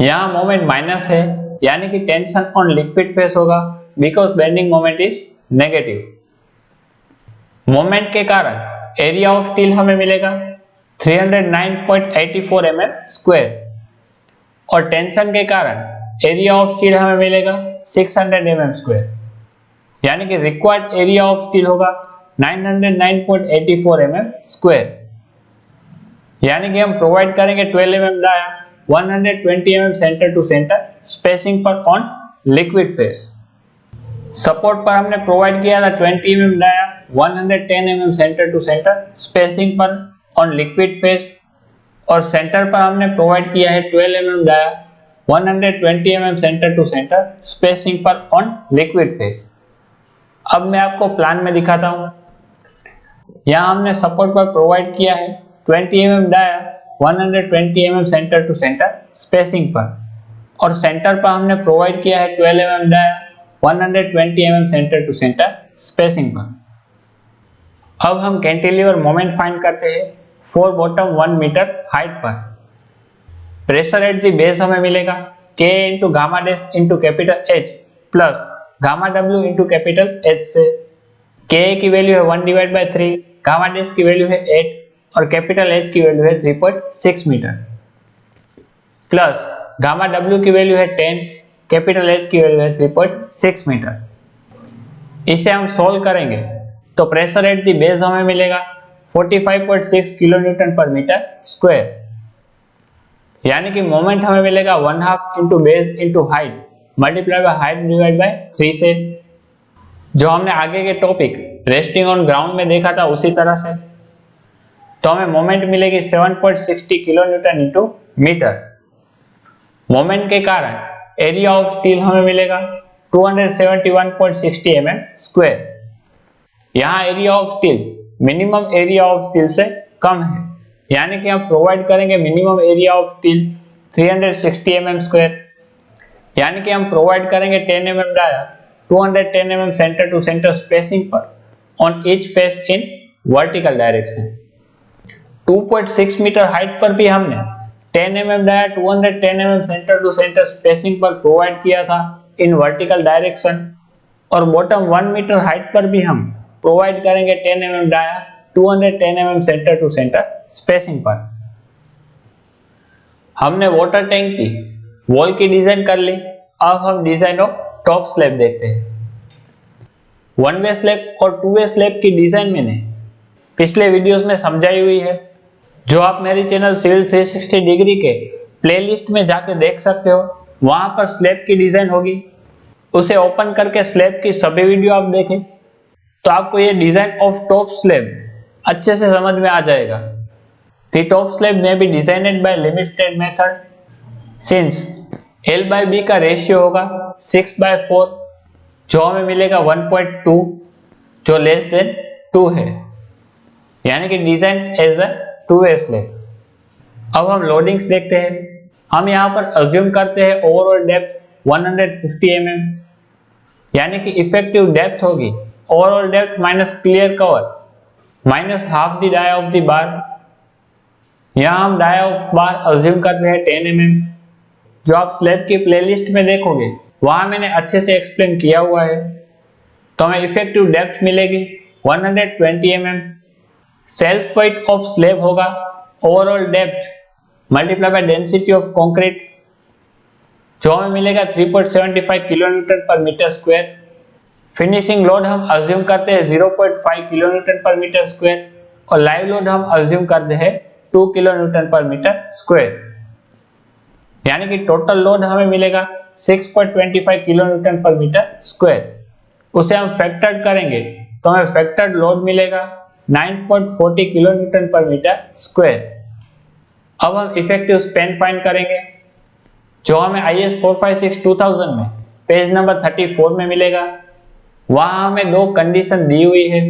यहाँ मोमेंट माइनस है, यानी कि टेंशन ऑन लिक्विड फेस होगा because bending moment is negative. Moment के कारण एरिया ऑफ स्टील हमें मिलेगा 309.84 mm स्क्वायर और टेंशन के कारण एरिया ऑफ स्टील हमें मिलेगा 600 mm स्क्वायर, यानी कि रिक्वायर्ड एरिया ऑफ स्टील होगा 909.84 mm स्क्वायर, यानी कि हम प्रोवाइड करेंगे 12 mm dia 120 mm centre to centre spacing पर ऑन लिक्विड फेस। सपोर्ट पर हमने प्रोवाइड किया था 20 mm dia 110 mm centre to centre spacing पर ऑन लिक्विड फेस और सेंटर पर हमने प्रोवाइड किया है 12 mm dia 120 mm centre to centre spacing पर ऑन लिक्विड फेस। अब मैं आपको प्लान में दिखाता हूं। यहाँ हमने सपोर्ट पर प्रोवाइड किया है 20 mm dia 120 mm centre to centre spacing पर और सेंटर पर हमने प्रोवाइड किया है 12 mm dia 120 mm centre to centre spacing पर। अब हम कैंटिलीवर मोमेंट फाइंड करते हैं फॉर बॉटम 1 मीटर हाइट पर। प्रेशर एट द बेस हमें मिलेगा K into gamma dash into capital H plus gamma W into capital H से। K की वैल्यू है 1/3, गामा डैश की वैल्यू है 8 और कैपिटल H की वैल्यू है 3.6 मीटर प्लस गामा W की वैल्यू है 10, कैपिटल H की वैल्यू है 3.6 मीटर। इसे हम सोल्व करेंगे तो प्रेशर एट द बेस हमें मिलेगा 45.6 किलोन्यूटन पर मीटर स्क्वायर, यानी कि मोमेंट हमें मिलेगा 1/2 into base into height multiply by height divide by 3 से, जो हमने आगे के टॉपिक रेस्टिंग ऑन ग्राउंड में देखा था उसी तरह से। तो हमें मोमेंट मिलेगी 7.60 किलोन्यूटन इंटू मीटर। मोमेंट के कारण एरिया ऑफ स्टील हमें मिलेगा 271.60 mm स्क्वायर। यहाँ area of steel minimum area of steel से कम है, यानी कि हम प्रोवाइड करेंगे minimum area of steel 360 mm square, यानी कि हम प्रोवाइड करेंगे 10 mm dia 210 mm centre to centre spacing पर on each face in vertical direction. 2.6 metre height पर भी हमने 10 mm dia 210 mm centre to centre spacing पर प्रोवाइड किया था इन वर्टिकल डायरेक्शन और बॉटम 1 मीटर हाइट पर भी हम प्रोवाइड करेंगे 10 mm dia 210 mm centre to centre spacing पर। हमने वाटर टैंक की वॉल की डिजाइन कर ली। अब हम डिजाइन ऑफ टॉप स्लैब देखते हैं। 1 वे स्लैब और 2 वे स्लैब की डिजाइन मैंने पिछले वीडियोस में समझाई हुई है, जो आप मेरे चैनल सिविल 360 डिग्री के प्लेलिस्ट में जाके देख सकते हो। वहां पर स्लैब की डिजाइन होगी, उसे ओपन करके स्लैब की सभी वीडियो आप देखें तो आपको ये डिजाइन ऑफ टॉप स्लैब अच्छे से समझ में आ जाएगा। The top slab may be designed by limited method since L/B का रेशियो होगा 6/4, जो हमें मिलेगा 1.2, जो लेस देन 2 है, यानी कि design as a 2 way slab. अब हम लोडिंग्स देखते हैं। हम यहाँ पर अज्यूम करते हैं ओवरऑल डेप्थ 150 mm, यानी कि इफेक्टिव डेप्थ होगी overall depth minus clear cover minus half the dia of the bar. यहाँ हम डाया ऑफ बार अज्यूम कर रहे हैं 10 mm, जो आप स्लैब की प्लेलिस्ट में देखोगे वहां मैंने अच्छे से एक्सप्लेन किया हुआ है। तो हमें इफेक्टिव डेप्थ मिलेगी 120 mm। Self weight of slab होगा overall depth multiply by density of concrete, जो हमें मिलेगा 3.75 किलोन्यूटन पर मीटर स्क्वायर। फिनिशिंग लोड हम अज्यूम करते हैं 0.5 किलोन्यूटन पर मीटर स्क्वायर और लाइव लोड हम अज्यूम करते हैं 2 किलोन्यूटन पर मीटर स्क्वायर, यानी कि टोटल लोड हमें मिलेगा 6.25 किलोन्यूटन पर मीटर स्क्वायर। उसे हम फैक्टर्ड करेंगे तो हमें फैक्टर्ड लोड मिलेगा 9.40 किलोन्यूटन पर मीटर स्क्वायर। अब हम इफेक्टिव स्पैन फाइंड करेंगे जो हमें IS 456-2000 में पेज नंबर 34 में मिलेगा। वहां हमें दो कंडीशन दी हुई है।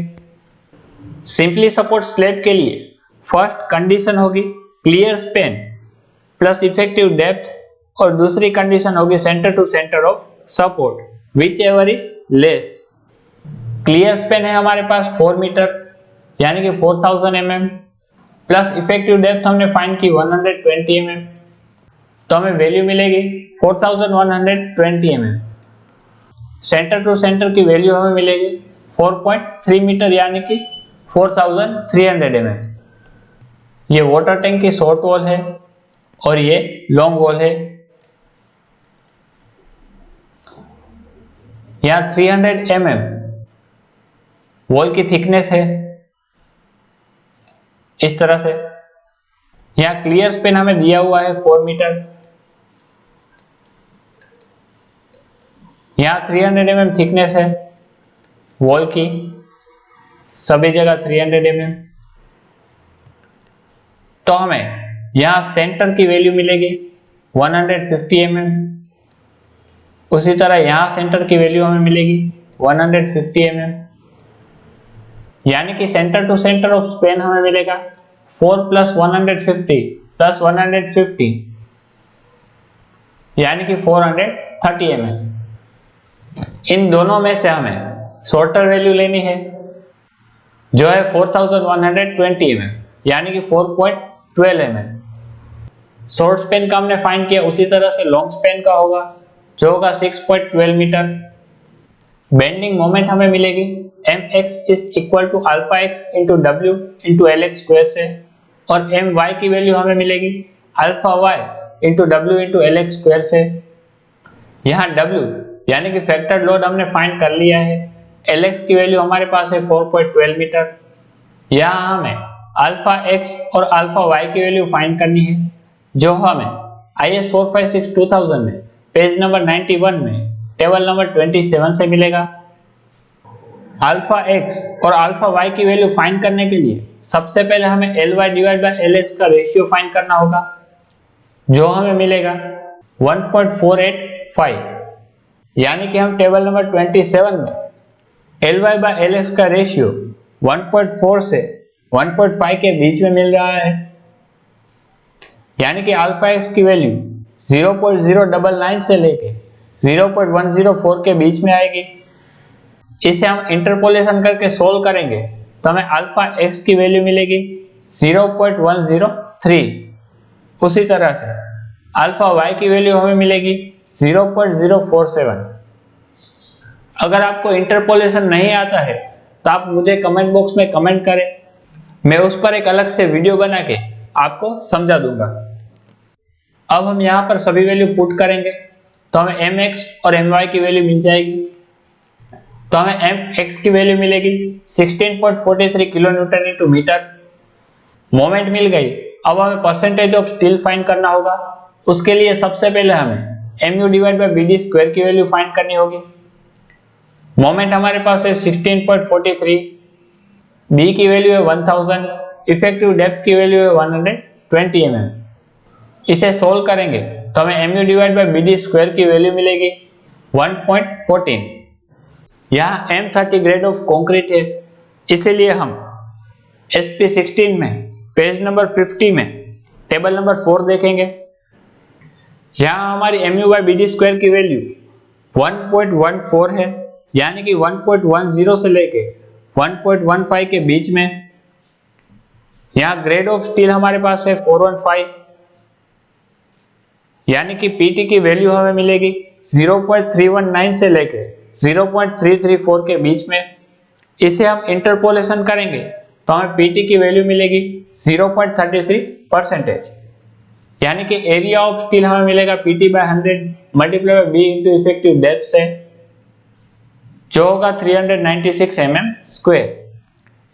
सिंपली सपोर्ट स्लैब के लिए फर्स्ट कंडीशन होगी clear span plus effective depth और दूसरी कंडीशन होगी centre to centre of support whichever is less. Clear span है हमारे पास 4 मीटर यानी कि 4000 mm प्लस इफेक्टिव डेप्थ हमने फाइंड की 120 mm, तो हमें वैल्यू मिलेगी 4120 mm। सेंटर टू सेंटर की वैल्यू हमें मिलेगी 4.3 मीटर यानी कि 4300 mm। ये वाटर टैंक की शॉर्ट वॉल है और ये लॉन्ग वॉल है। यहाँ 300 mm वॉल की थिकनेस है इस तरह से। यहाँ क्लियर स्पैन हमें दिया हुआ है 4 मीटर। यहाँ 300 mm थिकनेस है वॉल की, सभी जगह 300 mm। तो हमें यहाँ सेंटर की वैल्यू मिलेगी 150 mm। उसी तरह यहाँ सेंटर की वैल्यू हमें मिलेगी 150 mm, यानी कि centre to centre of span हमें मिलेगा 4 + 150 + 150 यानी कि 430 mm। इन दोनों में से हमें शॉर्टर वैल्यू लेनी है जो है 4120 mm यानी कि 4.12 mm। शॉर्ट स्पैन का हमने फाइंड किया, उसी तरह से लॉन्ग स्पैन का होगा जो होगा 6.12 मीटर। बेंडिंग मोमेंट हमें मिलेगी mx = αx × w × lx square से और my की वैल्यू हमें मिलेगी αy × w × lx स्क्वायर से। यहाँ w यानी कि फैक्टर लोड हमने फाइंड कर लिया है। lx की वैल्यू हमारे पास है 4.12 मीटर। यहाँ हमें αx और αy की वैल्यू फाइंड करनी है जो हमें IS 456-2000 में पेज नंबर 91 में टेबल नंबर 27 से मिलेगा। αx और αy की वैल्यू फाइंड करने के लिए सबसे पहले हमें Ly/LX का रेशियो फाइंड करना होगा जो हमें मिलेगा 1.485, यानी कि हम टेबल नंबर 27 में Ly/LX का रेशियो 1.4 से 1.5 के बीच में मिल रहा है, यानी कि αx की वैल्यू 0.099 से लेके 0.104 के बीच में आएगी। इसे हम इंटरपोलेशन करके सोल्व करेंगे तो हमें αx की वैल्यू मिलेगी 0.103। उसी तरह से αy की वैल्यू हमें मिलेगी 0.047। अगर आपको इंटरपोलेशन नहीं आता है तो आप मुझे कमेंट बॉक्स में कमेंट करें, मैं उस पर एक अलग से वीडियो बना के आपको समझा दूंगा। अब हम यहाँ पर सभी वैल्यू पुट करेंगे तो हमें mx और my की वैल्यू मिल जाएगी। तो हमें mx की वैल्यू मिलेगी 16.43 किलोन्यूटन इंटू मीटर। मोमेंट मिल गई। अब हमें परसेंटेज ऑफ स्टील फाइंड करना होगा। उसके लिए सबसे पहले हमें mu/bd² की वैल्यू फाइंड करनी होगी। मोमेंट हमारे पास है 16.43, b की वैल्यू है 1000, इफेक्टिव डेप्थ की वैल्यू है 120 mm। इसे सोल्व करेंगे तो हमें mu/bd² की वैल्यू मिलेगी 1.14। यहाँ M30 ग्रेड ऑफ कंक्रीट है, इसीलिए हम SP16 में पेज नंबर 50 में टेबल नंबर 4 देखेंगे। यहाँ हमारी mu/bd² की वैल्यू 1.14 है, यानी कि 1.10 से लेके 1.15 के बीच में। यहाँ ग्रेड ऑफ स्टील हमारे पास है 415, यानी कि PT की वैल्यू हमें मिलेगी 0.319 से लेके 0.334 के बीच में। इसे हम इंटरपोलेशन करेंगे तो हमें PT की वैल्यू मिलेगी 0.33%, यानी कि एरिया ऑफ स्टील हमें मिलेगा PT/100 × B × इफेक्टिव डेप्थ से। जो होगा 396 mm²।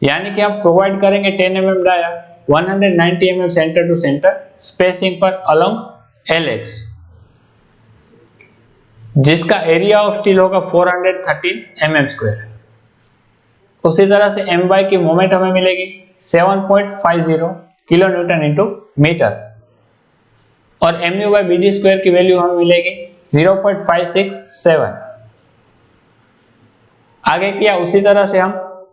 यानी कि हम प्रोवाइड करेंगे 10 mm dia 190 mm centre to centre spacing पर अलोंग LX, जिसका एरिया ऑफ स्टील होगा 413 mm²। उसी तरह से My की मोमेंट हमें मिलेगी 7.50 किलो न्यूटन इंटू मीटर, और Mu/Bd² की वैल्यू हमें मिलेगी 0.567। आगे किया उसी तरह से हम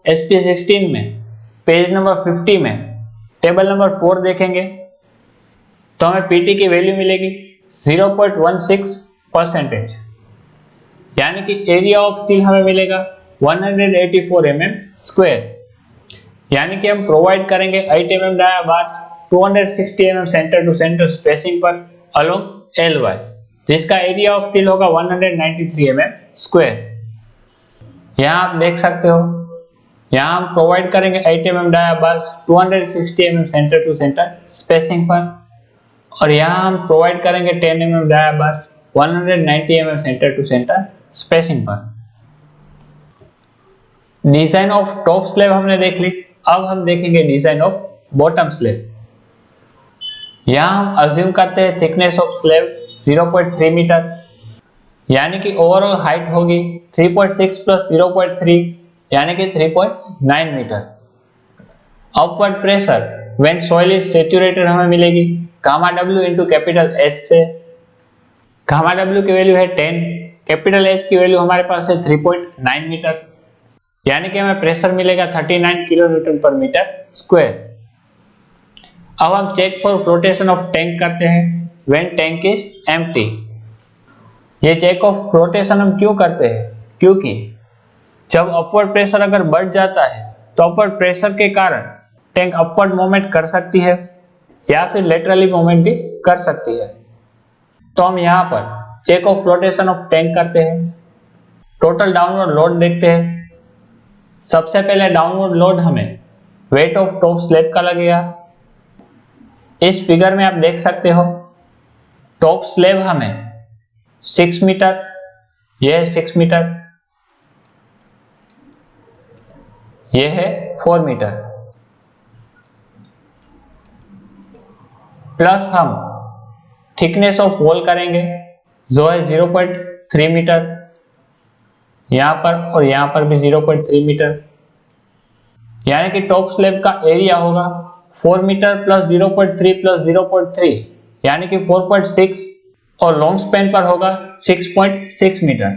SP16 में पेज नंबर 50 में टेबल नंबर 4 देखेंगे तो हमें PT की वैल्यू मिलेगी 0.16%, यानी कि एरिया ऑफ स्टील हमें मिलेगा 184 mm²। यानी कि हम प्रोवाइड करेंगे 8 mm dia bar 260 mm centre to centre spacing पर अलोंग LY, जिसका एरिया ऑफ स्टील होगा 193 mm²। यहाँ आप देख सकते हो, यहाँ हम प्रोवाइड करेंगे 8 mm dia bar 260 mm centre to centre spacing पर, और यहाँ हम प्रोवाइड करेंगे 10 mm dia bar 190 mm centre to centre spacing पर। डिजाइन ऑफ टॉप स्लैब हमने देख ली, अब हम देखेंगे डिजाइन ऑफ बॉटम स्लैब। यहाँ हम अज्यूम करते हैं थिकनेस ऑफ स्लैब 0.3 मीटर, यानी कि ओवरऑल हाइट होगी 3.6 प्लस 0.3 यानी कि 3.9 metre. Upward pressure when soil is saturated हमें मिलेगी gamma W into capital H से। गामा W की वैल्यू है 10, कैपिटल H की वैल्यू हमारे पास है 3.9 मीटर, यानी कि हमें प्रेशर मिलेगा 39 किलो न्यूटन पर मीटर स्क्वायर। अब हम check for flotation of tank करते हैं व्हेन टैंक इज एम्प्टी। ये चेक ऑफ फ्लोटेशन हम क्यों करते हैं, क्योंकि जब अपवर्ड प्रेशर अगर बढ़ जाता है तो अपवर्ड प्रेशर के कारण टैंक अपवर्ड मूवमेंट कर सकती है या फिर लेटरली मूवमेंट भी कर सकती है। तो हम यहाँ पर check of flotation of tank करते हैं। टोटल डाउनवर्ड लोड देखते हैं। सबसे पहले डाउनवर्ड लोड हमें वेट ऑफ टॉप स्लैब का लगेगा। इस फिगर में आप देख सकते हो टॉप स्लैब हमें 6 मीटर, यह है 6 मीटर, यह है 4 मीटर, प्लस हम थिकनेस ऑफ वॉल करेंगे जो है 0.3 मीटर, यहां पर और यहां पर भी 0.3 मीटर, यानी कि टॉप स्लैब का एरिया होगा 4 मीटर प्लस 0.3 प्लस 0.3 यानी कि 4.6, और लॉन्ग स्पैन पर होगा 6.6 metre.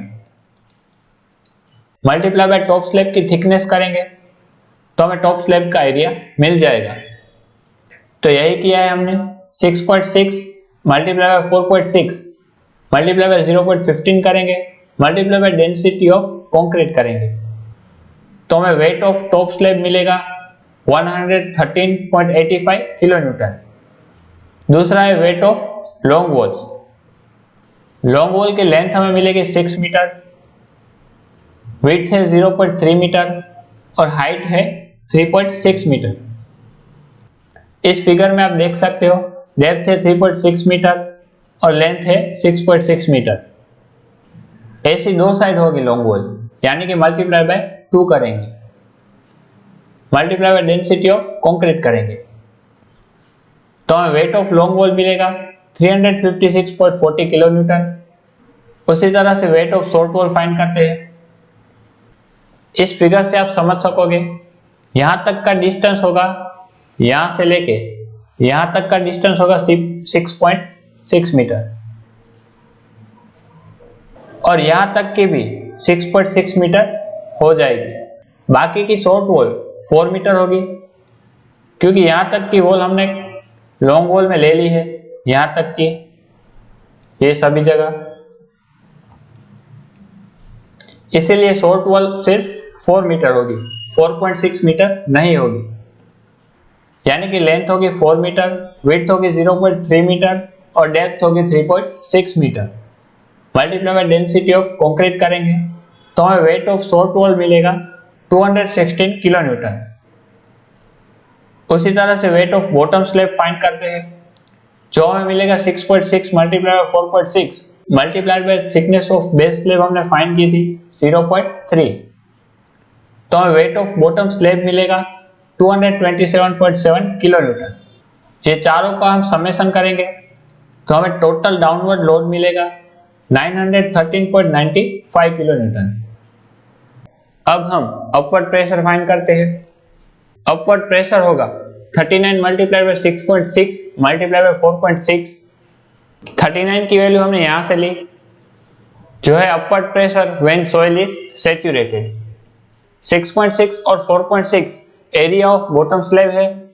Multiply by top slab की थिकनेस करेंगे तो हमें टॉप स्लैब का एरिया मिल जाएगा। तो यही किया है हमने, 6.6 मल्टीप्लाई बाय 4.6 मल्टीप्लाई बाय 0.15 करेंगे, multiply by density of concrete करेंगे तो हमें वेट ऑफ टॉप स्लैब मिलेगा 113.85 किलो न्यूटन। दूसरा है weight of long walls. Long wall की लेंथ हमें मिलेगी 6 मीटर, विड्थ है 0.3 मीटर और हाइट है 3.6 मीटर। इस फिगर में आप देख सकते हो डेप्थ है 3.6 मीटर और लेंथ है 6.6 मीटर। ऐसी दो साइड होगी लॉन्ग वॉल, यानी कि मल्टीप्लाई बाय 2 करेंगे, multiply by density of concrete करेंगे तो हमें वेट ऑफ लॉन्ग वॉल मिलेगा 356.40 किलो न्यूटन। उसी तरह से weight of short wall find करते हैं। इस फिगर से आप समझ सकोगे, यहां तक का डिस्टेंस होगा, यहां से लेके यहां तक का डिस्टेंस होगा 6.6 मीटर और यहां तक की भी 6.6 मीटर हो जाएगी। बाकी की शॉर्ट वॉल 4 मीटर होगी, क्योंकि यहां तक की वॉल हमने लॉन्ग वॉल में ले ली है, यहां तक की ये सभी जगह, इसीलिए शॉर्ट वॉल सिर्फ 4 मीटर होगी, 4.6 मीटर नहीं होगी। यानी कि लेंथ होगी 4 मीटर, विड्थ होगी 0.3 मीटर और डेप्थ होगी 3.6 metre. Multiply by density of concrete करेंगे तो हमें वेट ऑफ शॉर्ट वॉल मिलेगा 216 किलो न्यूटन। उसी तरह से weight of bottom slab find करते हैं, जो हमें मिलेगा 6.6 multiply by 4.6 multiplied by thickness of base slab हमने फाइंड की थी 0.3, तो हमें वेट ऑफ बॉटम स्लैब मिलेगा 227.7 किलो न्यूटन। ये चारों का हम समेशन करेंगे तो हमें टोटल डाउनवर्ड लोड मिलेगा 913.95 किलो न्यूटन। अब हम अपवर्ड प्रेशर फाइंड करते हैं। अपवर्ड प्रेशर होगा 39 मल्टीप्लाइड बाय 6.6 मल्टीप्लाइड बाय 4.6। 39 की वैल्यू हमने यहां से ली, जो है upward pressure when soil is saturated. 6.6 और 4.6 एरिया ऑफ बॉटम स्लैब है,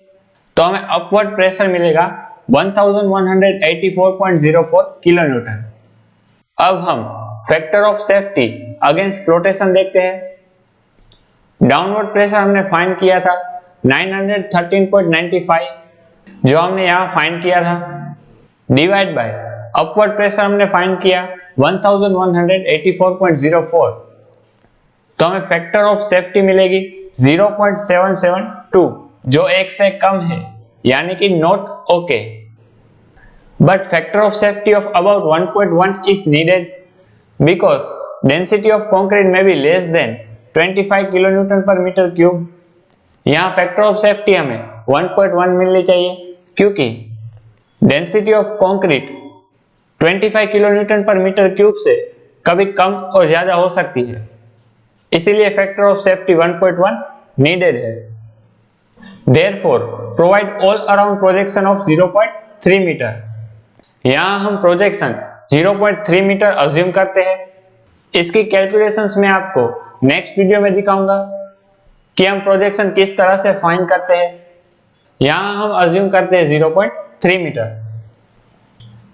तो हमें अपवर्ड प्रेशर मिलेगा 1184.04 किलो न्यूटन। अब हम factor of safety against flotation देखते हैं। डाउनवर्ड प्रेशर हमने फाइंड किया था 913.95, जो हमने यहां फाइंड किया था, डिवाइड बाय अपवर्ड प्रेशर हमने फाइंड किया 1184.04, तो हमें फैक्टर ऑफ सेफ्टी मिलेगी 0.772, जो 1 से कम है, यानी कि not okay. But factor of safety of about 1.1 is needed because density of concrete may be less than 25 kilo newton पर मीटर क्यूब। यहाँ फैक्टर ऑफ सेफ्टी हमें 1.1 मिलनी चाहिए, क्योंकि density of concrete 25 kilo newton पर मीटर क्यूब से कभी कम और ज्यादा हो सकती है, इसीलिए फैक्टर ऑफ सेफ्टी 1.1 नीडेड है। Therefore, provide all around projection of 0.3 metre. यहाँ हम प्रोजेक्शन 0.3 मीटर अज्यूम करते हैं। इसकी कैलकुलेशंस मैं आपको नेक्स्ट वीडियो में दिखाऊंगा कि हम प्रोजेक्शन किस तरह से फाइंड करते हैं। यहाँ हम अज्यूम करते हैं 0.3 metre.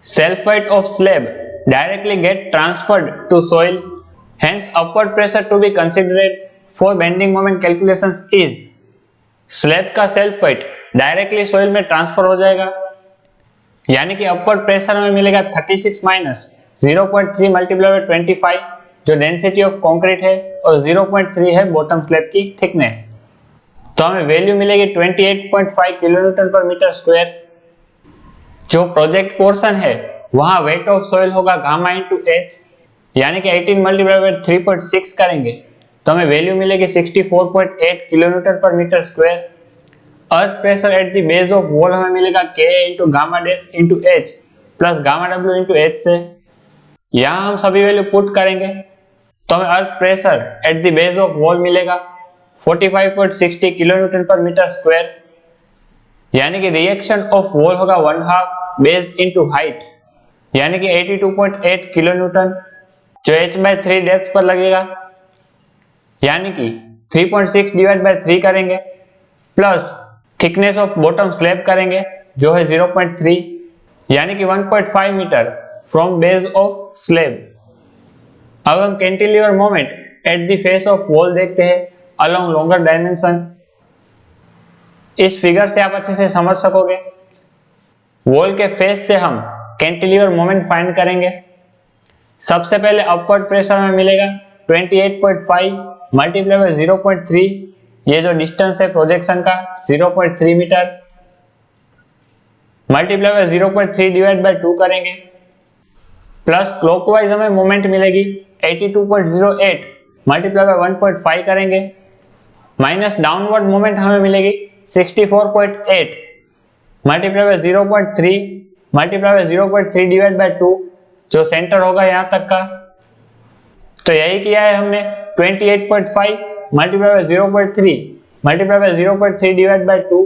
Self weight of slab directly get transferred to soil, hence upward pressure to be considered for bending moment calculations is, slab का सेल्फ वेट डायरेक्टली सोइल में ट्रांसफर हो जाएगा, यानी कि अपवर्ड प्रेशर हमें मिलेगा 36 माइनस 0.3 मल्टीप्लाई बाय 25, जो density of concrete है, और 0.3 है बॉटम स्लैब की थिकनेस, तो हमें वैल्यू मिलेगी 28.5 किलो न्यूटन पर मीटर स्क्वायर। जो प्रोजेक्ट पोर्शन है वहां वेट ऑफ सोइल होगा गामा इंटू एच, यानी कि 18 मल्टीप्लाई बाय 3.6 करेंगे तो हमें वैल्यू मिलेगी 64.8 किलो न्यूटन पर metre square. Earth pressure at the base of wall हमें मिलेगा K into gamma dash into H plus gamma W into H से। यहाँ हम सभी वैल्यू पुट करेंगे तो हमें अर्थ pressure at the base of wall मिलेगा 45.60 किलो न्यूटन पर मीटर स्क्वायर, यानी कि रिएक्शन ऑफ वॉल होगा 1/2 बेस इंटू हाइट, यानी कि 82.8 किलो न्यूटन, जो H/3 डेप्थ पर लगेगा, यानी कि 3.6 डिवाइड बाय 3 करेंगे plus thickness of bottom slab करेंगे जो है 0.3, यानी कि 1.5 metre from base of slab. अब हम cantilever moment at the face of wall देखते हैं अलोंग लॉन्गर डायमेंशन। इस फिगर से आप अच्छे से समझ सकोगे। वॉल के फेस से हम कैंटिलीवर मोमेंट फाइंड करेंगे। सबसे पहले अपवर्ड प्रेशर हमें मिलेगा 28.5 मल्टीप्लाई बाय 0.3, ये जो डिस्टेंस है प्रोजेक्शन का 0.3 metre, multiply by 0.3 divide by 2 करेंगे, प्लस क्लॉकवाइज हमें मोमेंट मिलेगी 82.08 मल्टीप्लाई बाय 1.5 करेंगे, माइनस डाउनवर्ड मोमेंट हमें मिलेगी 64.8 multiply by 0.3 multiply by 0.3 divide by 2, जो सेंटर होगा यहां तक का। तो यही किया है हमने, 28.5 multiply by 0.3 multiply by 0.3 divide by 2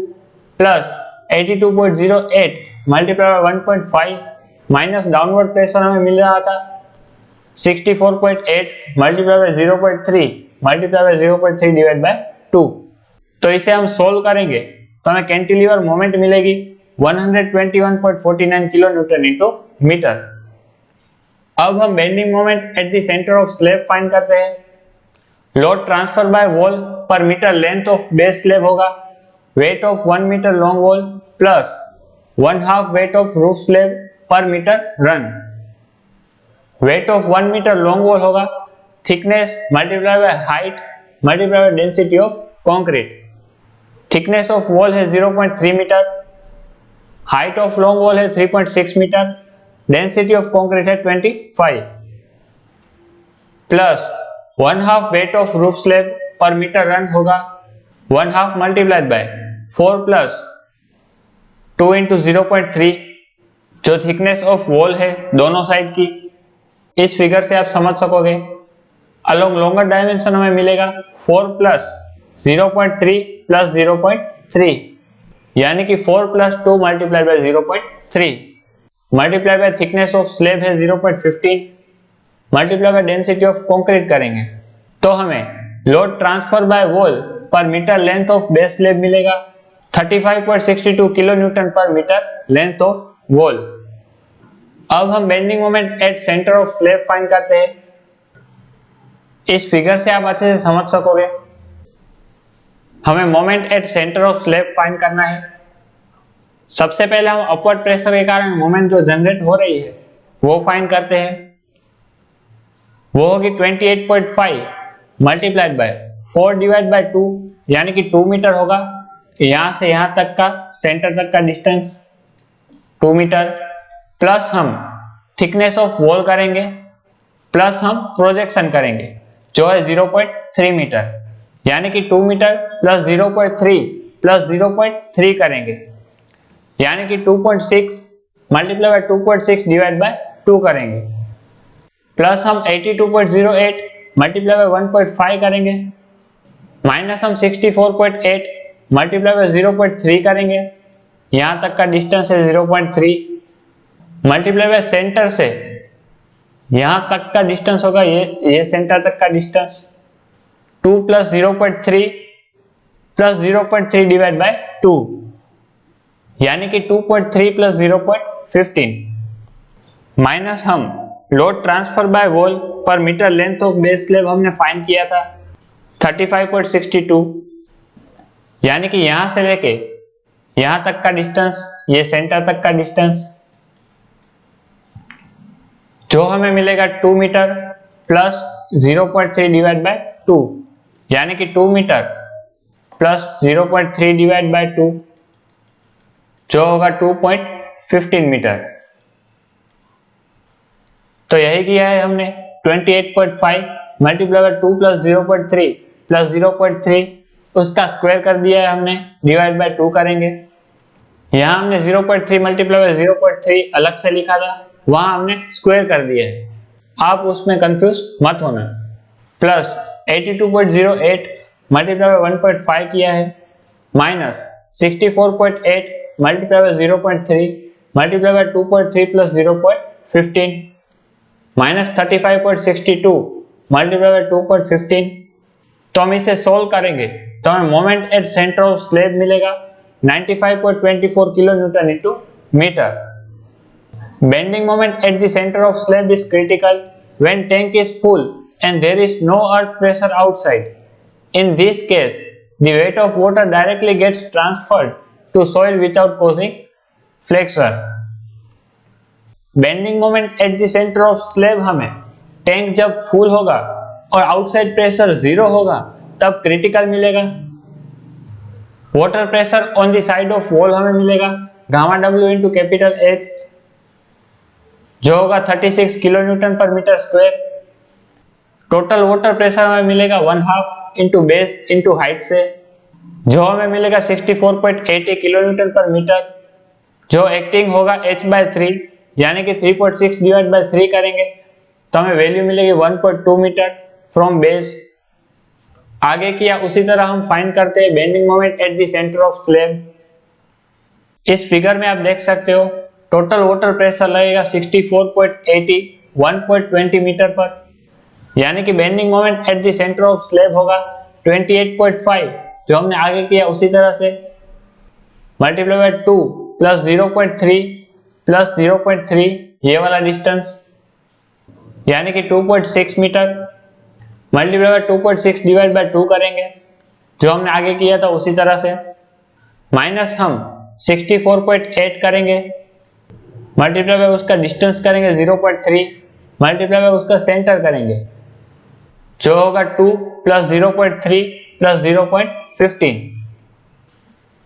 plus 82.08 multiply by 1.5 minus downward pressure हमें मिल रहा था 64.8 multiply by 0.3 multiply by 0.3 divide by 2। तो इसे हम सोल्व करेंगे तो हमें कैंटिलीवर मोमेंट मिलेगी 121.49 किलो न्यूटन इंटू मीटर। अब हम bending moment at the centre of slab find करते हैं। Load transfer by wall per metre length of base slab होगा weight of 1 metre long wall plus 1/2 weight of roof slab per metre run. Weight of 1 metre long wall होगा thickness multiply by height multiply by density of concrete. Thickness of wall है 0.3 metre, height of long wall है 3.6 metre, density of concrete है 25 plus 1/2 weight of roof slab per metre run होगा 1/2 multiplied by 4 plus 2 into 0.3 जो thickness of wall है दोनों side की। इस figure से आप समझ सकोगे अलोंग लॉन्गर डायमेंशन हमें मिलेगा 4 प्लस 0.3 प्लस 0.3 यानी कि 4 plus 2 multiplied by 0.3 multiply by thickness of slab है 0.15 multiply by density of concrete करेंगे तो हमें load transfer by wall per metre length of base slab मिलेगा 35.62 किलो न्यूटन पर मीटर लेंथ ऑफ वॉल। अब हम bending moment at centre of slab find करते हैं। इस फिगर से आप अच्छे से समझ सकोगे हमें moment at centre of slab find करना है। सबसे पहले हम अपवर्ड प्रेशर के कारण मोमेंट जो जनरेट हो रही है वो फाइंड करते हैं। वो होगी 28.5 मल्टीप्लाइड बाय 4 डिवाइड बाय 2 यानी कि 2 मीटर होगा। यहां से यहां तक का सेंटर तक का डिस्टेंस 2 मीटर प्लस हम थिकनेस ऑफ वॉल करेंगे प्लस हम प्रोजेक्शन करेंगे जो है 0.3 मीटर यानी कि 2 मीटर प्लस 0.3 प्लस 0.3 करेंगे यानी कि 2.6 मल्टीप्लाई बाय 2.6 डिवाइड बाय 2 करेंगे प्लस हम 82.08 मल्टीप्लाई बाय 1.5 करेंगे माइनस हम 64.8 मल्टीप्लाई बाय 0.3 करेंगे यहां तक का डिस्टेंस है 0.3 मल्टीप्लाई बाय सेंटर से यहां तक का डिस्टेंस होगा ये सेंटर तक का distance 2 plus 0.3 plus 0.3 divide by 2 यानी कि 2.3 प्लस 0.15 माइनस हम load transfer by wall per metre length of base slab हमने फाइंड किया था 35.62 यानी कि यहां से लेके यहां तक का डिस्टेंस ये सेंटर तक का डिस्टेंस जो हमें मिलेगा 2 मीटर प्लस 0.3 डिवाइड बाय 2 यानी कि 2 मीटर प्लस 0.3 डिवाइड बाय 2 जो होगा 2.15 मीटर। तो यही किया है हमने 28.5 मल्टीप्लाई बाय 2 प्लस 0.3 प्लस 0.3 उसका स्क्वायर कर दिया है हमने डिवाइड बाय 2 करेंगे। यहाँ हमने 0.3 मल्टीप्लाई बाय 0.3 अलग से लिखा था वहां हमने स्क्वायर कर दिया है आप उसमें कंफ्यूज मत होना। प्लस 82.08 मल्टीप्लाई बाय 1.5 किया है minus 64.8 multiply by 0.3 multiply by 2.3 plus 0.15 minus 35.62 multiply by 2.15। तो हम इसे सोल्व करेंगे तो हमें moment at centre of slab मिलेगा 95.24 kilo newton into metre. Bending moment at the centre of slab is critical when tank is full and there is no earth pressure outside. In this case, the weight of water directly gets transferred to soil without causing flexure. Bending moment at the center of slab हमें tank जब full होगा और outside pressure 0 होगा तब critical मिलेगा। Water pressure on the side of wall हमें मिलेगा gamma W into capital H जो होगा 36 किलो न्यूटन पर metre square. Total water pressure हमें मिलेगा 1/2 इंटू बेस इंटू हाइट से जो हमें मिलेगा 64.80 किलो न्यूटन पर मीटर जो एक्टिंग होगा h/3 यानी कि 3.6 डिवाइड बाय 3 करेंगे तो हमें वैल्यू मिलेगी 1.2 मीटर फ्रॉम बेस। आगे किया उसी तरह हम फाइंड करते हैं bending moment at the centre of slab. इस फिगर में आप देख सकते हो टोटल वाटर प्रेशर लगेगा 64.80 1.20 मीटर पर यानी कि bending moment at the centre of slab होगा 28.5 जो हमने आगे किया उसी तरह से मल्टीप्लाई बाय 2 प्लस 0.3 प्लस 0.3 ये वाला डिस्टेंस यानी कि 2.6 metre multiply by 2.6 divide by 2 करेंगे जो हमने आगे किया था उसी तरह से माइनस हम 64.8 करेंगे मल्टीप्लाई बाय उसका डिस्टेंस करेंगे 0.3 मल्टीप्लाई बाय उसका सेंटर करेंगे जो होगा 2 plus 0.3 plus 0.15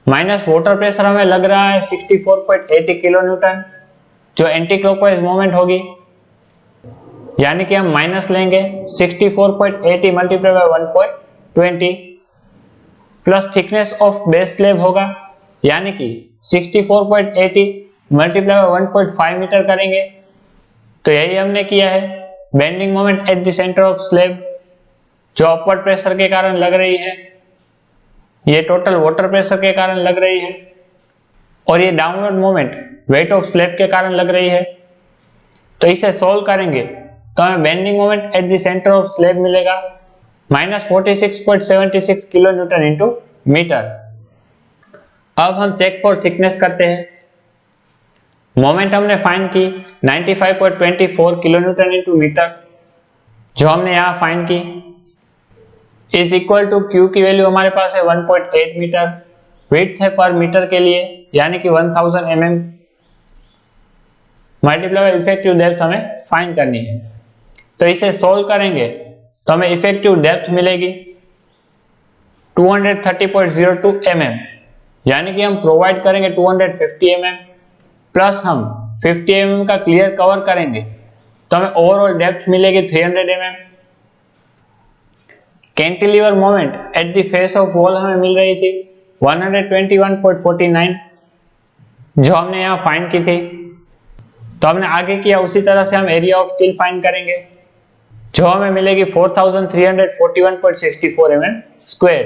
minus water pressure हमें लग रहा है 64.80 किलो न्यूटन जो एंटी क्लॉकवाइज मोमेंट होगी, यानी कि हम माइनस लेंगे 64.80 multiply by 1.20 plus thickness of base slab होगा, यानी कि 64.80 मल्टीप्लाई बाय 1.5 मीटर करेंगे। तो यही हमने किया है। Bending moment at the centre of slab जो अपवर्ड प्रेशर के कारण लग रही है, ये टोटल वाटर प्रेशर के कारण लग रही है, और ये downward moment wait of slab के कारण लग रही है। तो इसे सोल्व करेंगे तो हमें bending moment at the centre of slab मिलेगा -46.76 किलो न्यूटन इंटू मीटर। अब हम चेक फॉर थिकनेस करते हैं। मोमेंट हमने फाइंड की 95.24 किलो न्यूटन इंटू मीटर, जो हमने यहाँ फाइंड की, इज इक्वल टू क्यू की वैल्यू हमारे पास है 1.8 मीटर, विड्थ है पर मीटर के लिए यानी कि 1000 mm, multiply by effective depth हमें फाइंड करनी है। तो इसे सोल्व करेंगे तो हमें इफेक्टिव डेप्थ मिलेगी 230.02 mm, यानी कि हम प्रोवाइड करेंगे 250 mm प्लस हम 50 mm का क्लियर कवर करेंगे तो हमें ओवरऑल डेप्थ मिलेगी 300 mm। Cantilever moment at the face of wall हमें मिल रही थी 121.49, जो हमने यहाँ फाइंड की थी। तो हमने आगे किया उसी तरह से हम एरिया ऑफ स्टील फाइंड करेंगे, जो हमें मिलेगी 4341.64 mm स्क्वायर,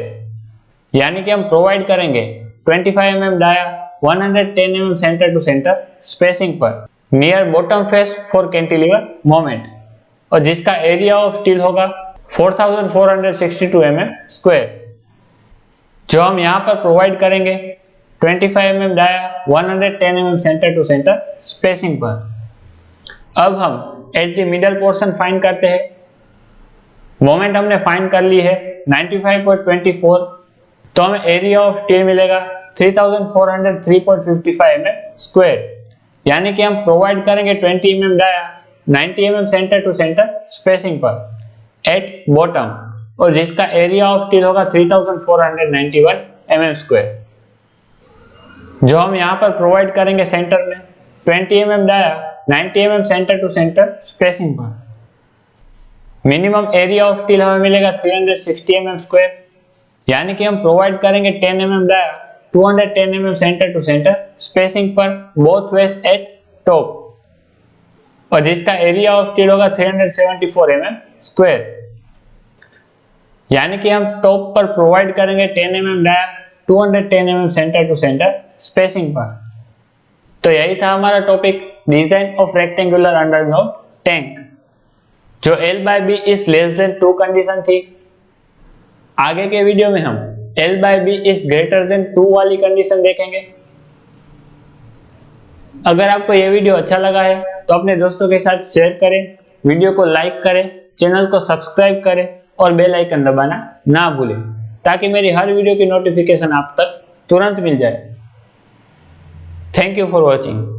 यानी कि हम प्रोवाइड करेंगे 25 mm dia 110 mm centre to centre spacing पर near bottom face for cantilever moment, और जिसका एरिया ऑफ स्टील होगा 4462 mm स्क्वायर, जो हम यहाँ पर प्रोवाइड करेंगे 25 mm dia 110 mm centre to centre spacing पर। अब हम at the middle portion find करते हैं। मोमेंट हमने फाइंड कर ली है 95.24, तो हमें एरिया ऑफ स्टील मिलेगा 3403.55 mm स्क्वायर, यानी कि हम प्रोवाइड करेंगे 20 mm dia 90 mm centre to centre spacing पर एट बॉटम, और जिसका एरिया ऑफ स्टील होगा 3491 mm स्क्वायर, जो हम यहाँ पर प्रोवाइड करेंगे सेंटर में 20 mm dia 90 mm centre to centre spacing पर। मिनिमम एरिया ऑफ स्टील हमें मिलेगा 360 mm स्क्वायर, यानी कि हम प्रोवाइड करेंगे 10 mm dia 210 mm centre to centre spacing पर बोथ वेज एट टॉप, और जिसका एरिया ऑफ स्टील होगा 374 mm स्क्वायर, यानी कि हम टॉप पर प्रोवाइड करेंगे 10 mm dia 210 mm centre to centre spacing पर। तो यही था हमारा topic design of rectangular underground tank, जो L/B is less than 2 condition थी। आगे के वीडियो में हम L/B इज ग्रेटर देन 2 वाली कंडीशन देखेंगे। अगर आपको यह वीडियो अच्छा लगा है तो अपने दोस्तों के साथ शेयर करें, वीडियो को लाइक करें, चैनल को सब्सक्राइब करें और बेल आइकन दबाना ना भूलें, ताकि मेरी हर वीडियो की नोटिफिकेशन आप तक तुरंत मिल जाए। Thank you for watching.